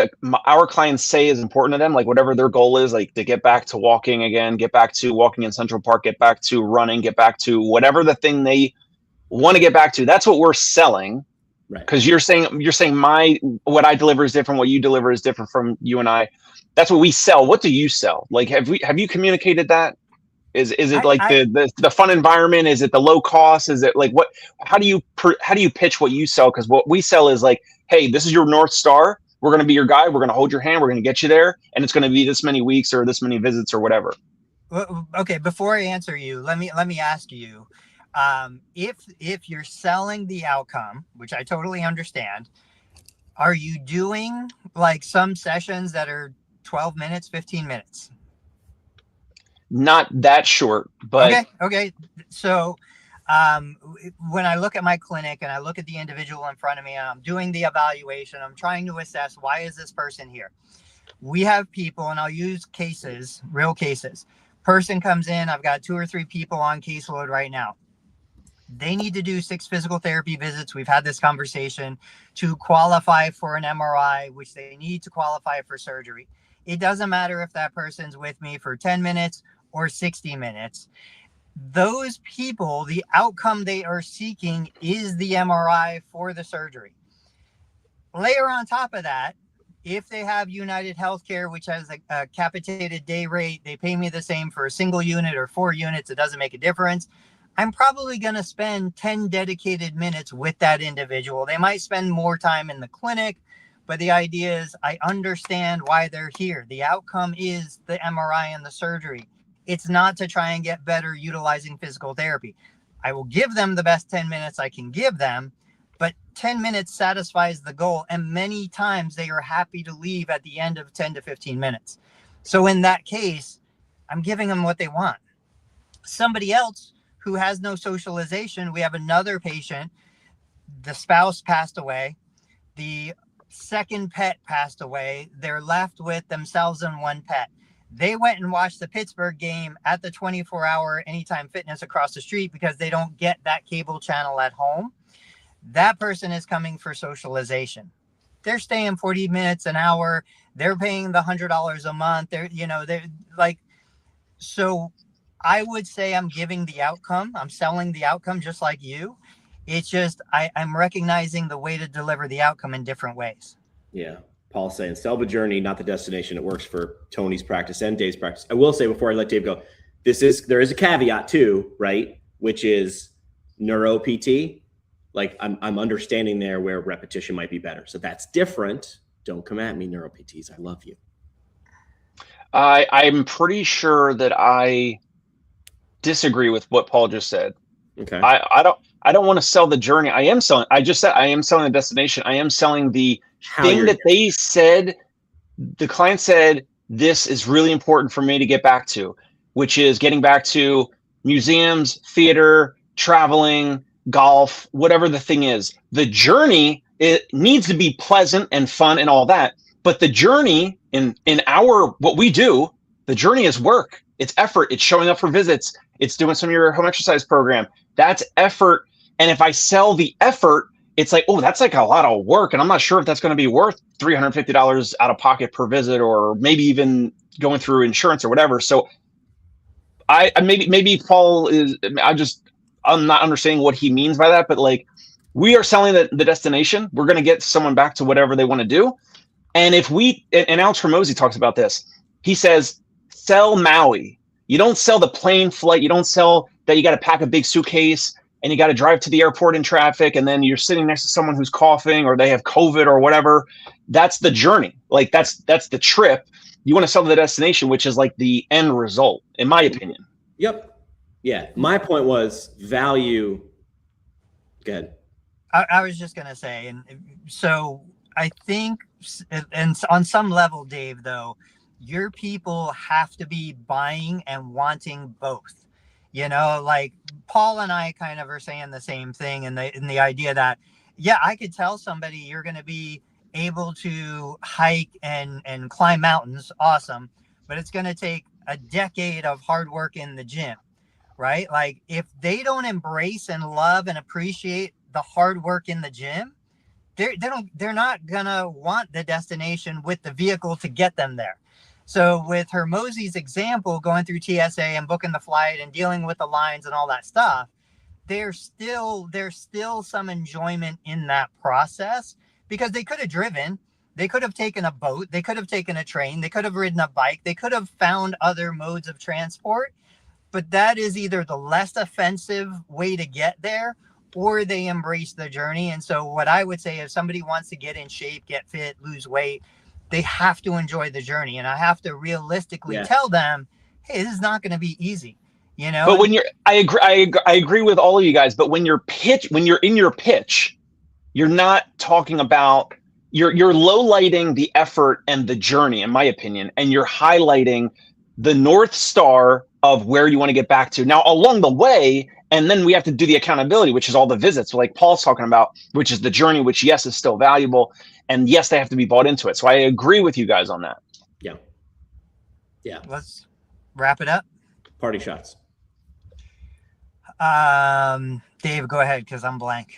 our clients say is important to them, like whatever their goal is, like to get back to walking again, get back to walking in Central Park, get back to running, get back to whatever the thing they want to get back to. That's what we're selling. Right. Because you're saying what I deliver is different, what you deliver is different from you and I. That's what we sell. What do you sell? Like, have you communicated that? Is it the fun environment? Is it the low cost? Is it like what? How do you pitch what you sell? Because what we sell is like, hey, this is your North Star. We're going to be your guide. We're going to hold your hand. We're going to get you there, and it's going to be this many weeks or this many visits or whatever. Well, okay, before I answer you, let me ask you, if you're selling the outcome, which I totally understand, are you doing like some sessions that are 12 minutes, 15 minutes? Not that short, but okay. So when I look at my clinic and I look at the individual in front of me and I'm doing the evaluation, I'm trying to assess, why is this person here? We have people, and I'll use cases, real cases. Person comes in, I've got 2 or 3 people on caseload right now. They need to do 6 physical therapy visits. We've had this conversation to qualify for an MRI, which they need to qualify for surgery. It doesn't matter if that person's with me for 10 minutes or 60 minutes. Those people, the outcome they are seeking is the MRI for the surgery. Layer on top of that, if they have United Healthcare, which has a capitated day rate, they pay me the same for a single unit or 4 units. It doesn't make a difference. I'm probably going to spend 10 dedicated minutes with that individual. They might spend more time in the clinic, but the idea is I understand why they're here. The outcome is the MRI and the surgery. It's not to try and get better utilizing physical therapy. I will give them the best 10 minutes I can give them, but 10 minutes satisfies the goal. And many times they are happy to leave at the end of 10 to 15 minutes. So in that case, I'm giving them what they want. Somebody else who has no socialization, we have another patient, the spouse passed away, the second pet passed away, they're left with themselves and 1 pet. They went and watched the Pittsburgh game at the 24-hour Anytime Fitness across the street because they don't get that cable channel at home. That person is coming for socialization. They're staying 40 minutes an hour. They're paying the $100 a month. They're like, so I would say I'm giving the outcome. I'm selling the outcome just like you. It's just I'm recognizing the way to deliver the outcome in different ways. Yeah. Paul's saying sell the journey, not the destination. It works for Tony's practice and Dave's practice. I will say before I let Dave go, there is a caveat too, right? Which is neuro PT. Like I'm understanding there where repetition might be better. So that's different. Don't come at me, neuro PTs. I love you. I'm pretty sure that I disagree with what Paul just said. Okay. I don't want to sell the journey. I just said I am selling the destination. I am selling the thing that they said. The client said, this is really important for me to get back to, which is getting back to museums, theater, traveling, golf, whatever the thing is. The journey, it needs to be pleasant and fun and all that. But the journey in what we do, the journey is work. It's effort. It's showing up for visits. It's doing some of your home exercise program. That's effort. And if I sell the effort, it's like, oh, that's like a lot of work. And I'm not sure if that's going to be worth $350 out of pocket per visit, or maybe even going through insurance or whatever. So maybe Paul is, I'm not understanding what he means by that, but like, we are selling the destination. We're going to get someone back to whatever they want to do. And and Alex Hormozi talks about this. He says, sell Maui. You don't sell the plane flight. You don't sell that you got to pack a big suitcase and you got to drive to the airport in traffic, and then you're sitting next to someone who's coughing or they have COVID or whatever. That's the journey. Like that's the trip. You want to sell the destination, which is like the end result, in my opinion. Yep. Yeah. My point was value. Go ahead. I was just going to say, and so I think, and on some level, Dave, though, your people have to be buying and wanting both. You know, like Paul and I kind of are saying the same thing in the idea that, yeah, I could tell somebody you're going to be able to hike and climb mountains. Awesome. But it's going to take a decade of hard work in the gym, right? Like if they don't embrace and love and appreciate the hard work in the gym, they're not going to want the destination with the vehicle to get them there. So with Hormozi's example, going through TSA and booking the flight and dealing with the lines and all that stuff, there's still some enjoyment in that process, because they could have driven, they could have taken a boat, they could have taken a train, they could have ridden a bike, they could have found other modes of transport, but that is either the less offensive way to get there, or they embrace the journey. And so what I would say, if somebody wants to get in shape, get fit, lose weight, they have to enjoy the journey. And I have to realistically tell them, hey, this is not going to be easy, you know? But I agree with all of you guys, but when you're in your pitch, you're not talking about, you're low lighting the effort and the journey, in my opinion, and you're highlighting the North Star of where you want to get back to. Now, along the way, and then we have to do the accountability, which is all the visits, like Paul's talking about, which is the journey, which, yes, is still valuable. And yes, they have to be bought into it. So I agree with you guys on that. Yeah. Yeah. Let's wrap it up. Party shots. Dave, go ahead, because I'm blank.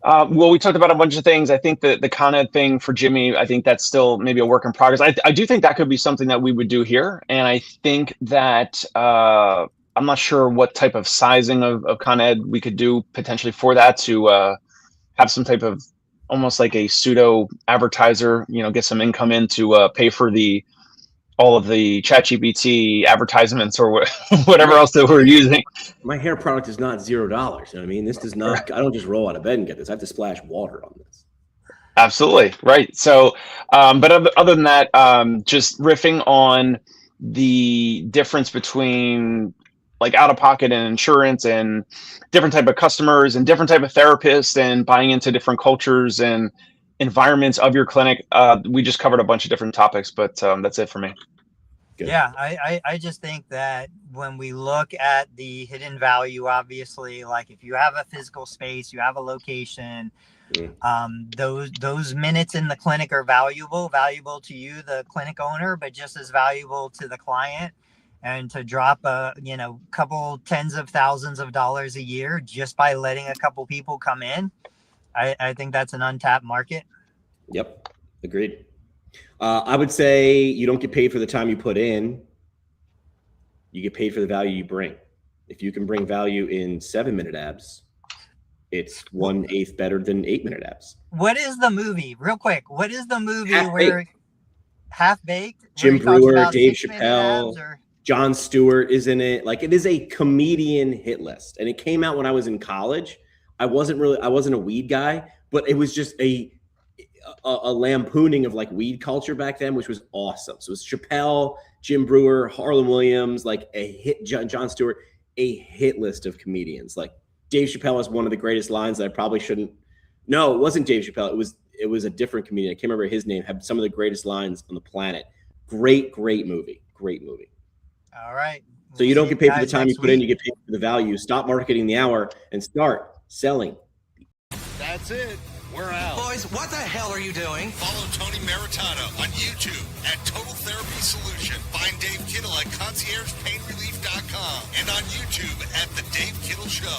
Well, we talked about a bunch of things. I think the Con Ed thing for Jimmy, I think that's still maybe a work in progress. I do think that could be something that we would do here. And I think that I'm not sure what type of sizing of Con Ed we could do potentially for that, to have some type of almost like a pseudo advertiser, get some income in to pay for all of the ChatGPT advertisements or whatever else that we're using. My hair product is not $0. You know what I mean? This does not, I don't just roll out of bed and get this. I have to splash water on this. Absolutely. Right. So, but other than that, just riffing on the difference between like out of pocket and insurance and different type of customers and different type of therapists and buying into different cultures and environments of your clinic. We just covered a bunch of different topics, but that's it for me. Good. Yeah, I just think that when we look at the hidden value, obviously, like if you have a physical space, you have a location, those minutes in the clinic are valuable to you, the clinic owner, but just as valuable to the client. And to drop a couple tens of thousands of dollars a year just by letting a couple people come in, I think that's an untapped market. Yep, agreed. I would say you don't get paid for the time you put in. You get paid for the value you bring. If you can bring value in 7-minute abs, it's 1/8 better than 8-minute abs. What is the movie? Real quick. What is the movie Half-Baked. where Half-Baked? Jim where he talks Brewer, about Dave 6-minute Chappelle. abs, or- Jon Stewart is in it. Like, it is a comedian hit list. And it came out when I was in college. I wasn't a weed guy, but it was just a lampooning of like weed culture back then, which was awesome. So it was Chappelle, Jim Brewer, Harlan Williams, like a hit, Jon Stewart, a hit list of comedians. Like Dave Chappelle has one of the greatest lines that I probably shouldn't. No, it wasn't Dave Chappelle. It was a different comedian. I can't remember his name. Had some of the greatest lines on the planet. Great movie. Great movie. All right. So you don't get paid for the time you next put in, week. you get paid for the value. Stop marketing the hour and start selling. That's it. We're out. Boys, what the hell are you doing? Follow Tony Maritano on YouTube at Total Therapy Solution. Find Dave Kittle at ConciergePainRelief.com and on YouTube at The Dave Kittle Show.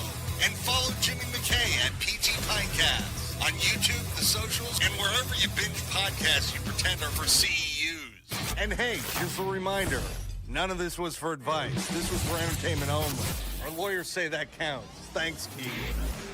And follow Jimmy McKay at PT Pinecast on YouTube, the socials, and wherever you binge podcasts you pretend are for CEUs. And hey, just a reminder, none of this was for advice. This was for entertainment only. Our lawyers say that counts. Thanks, Keith.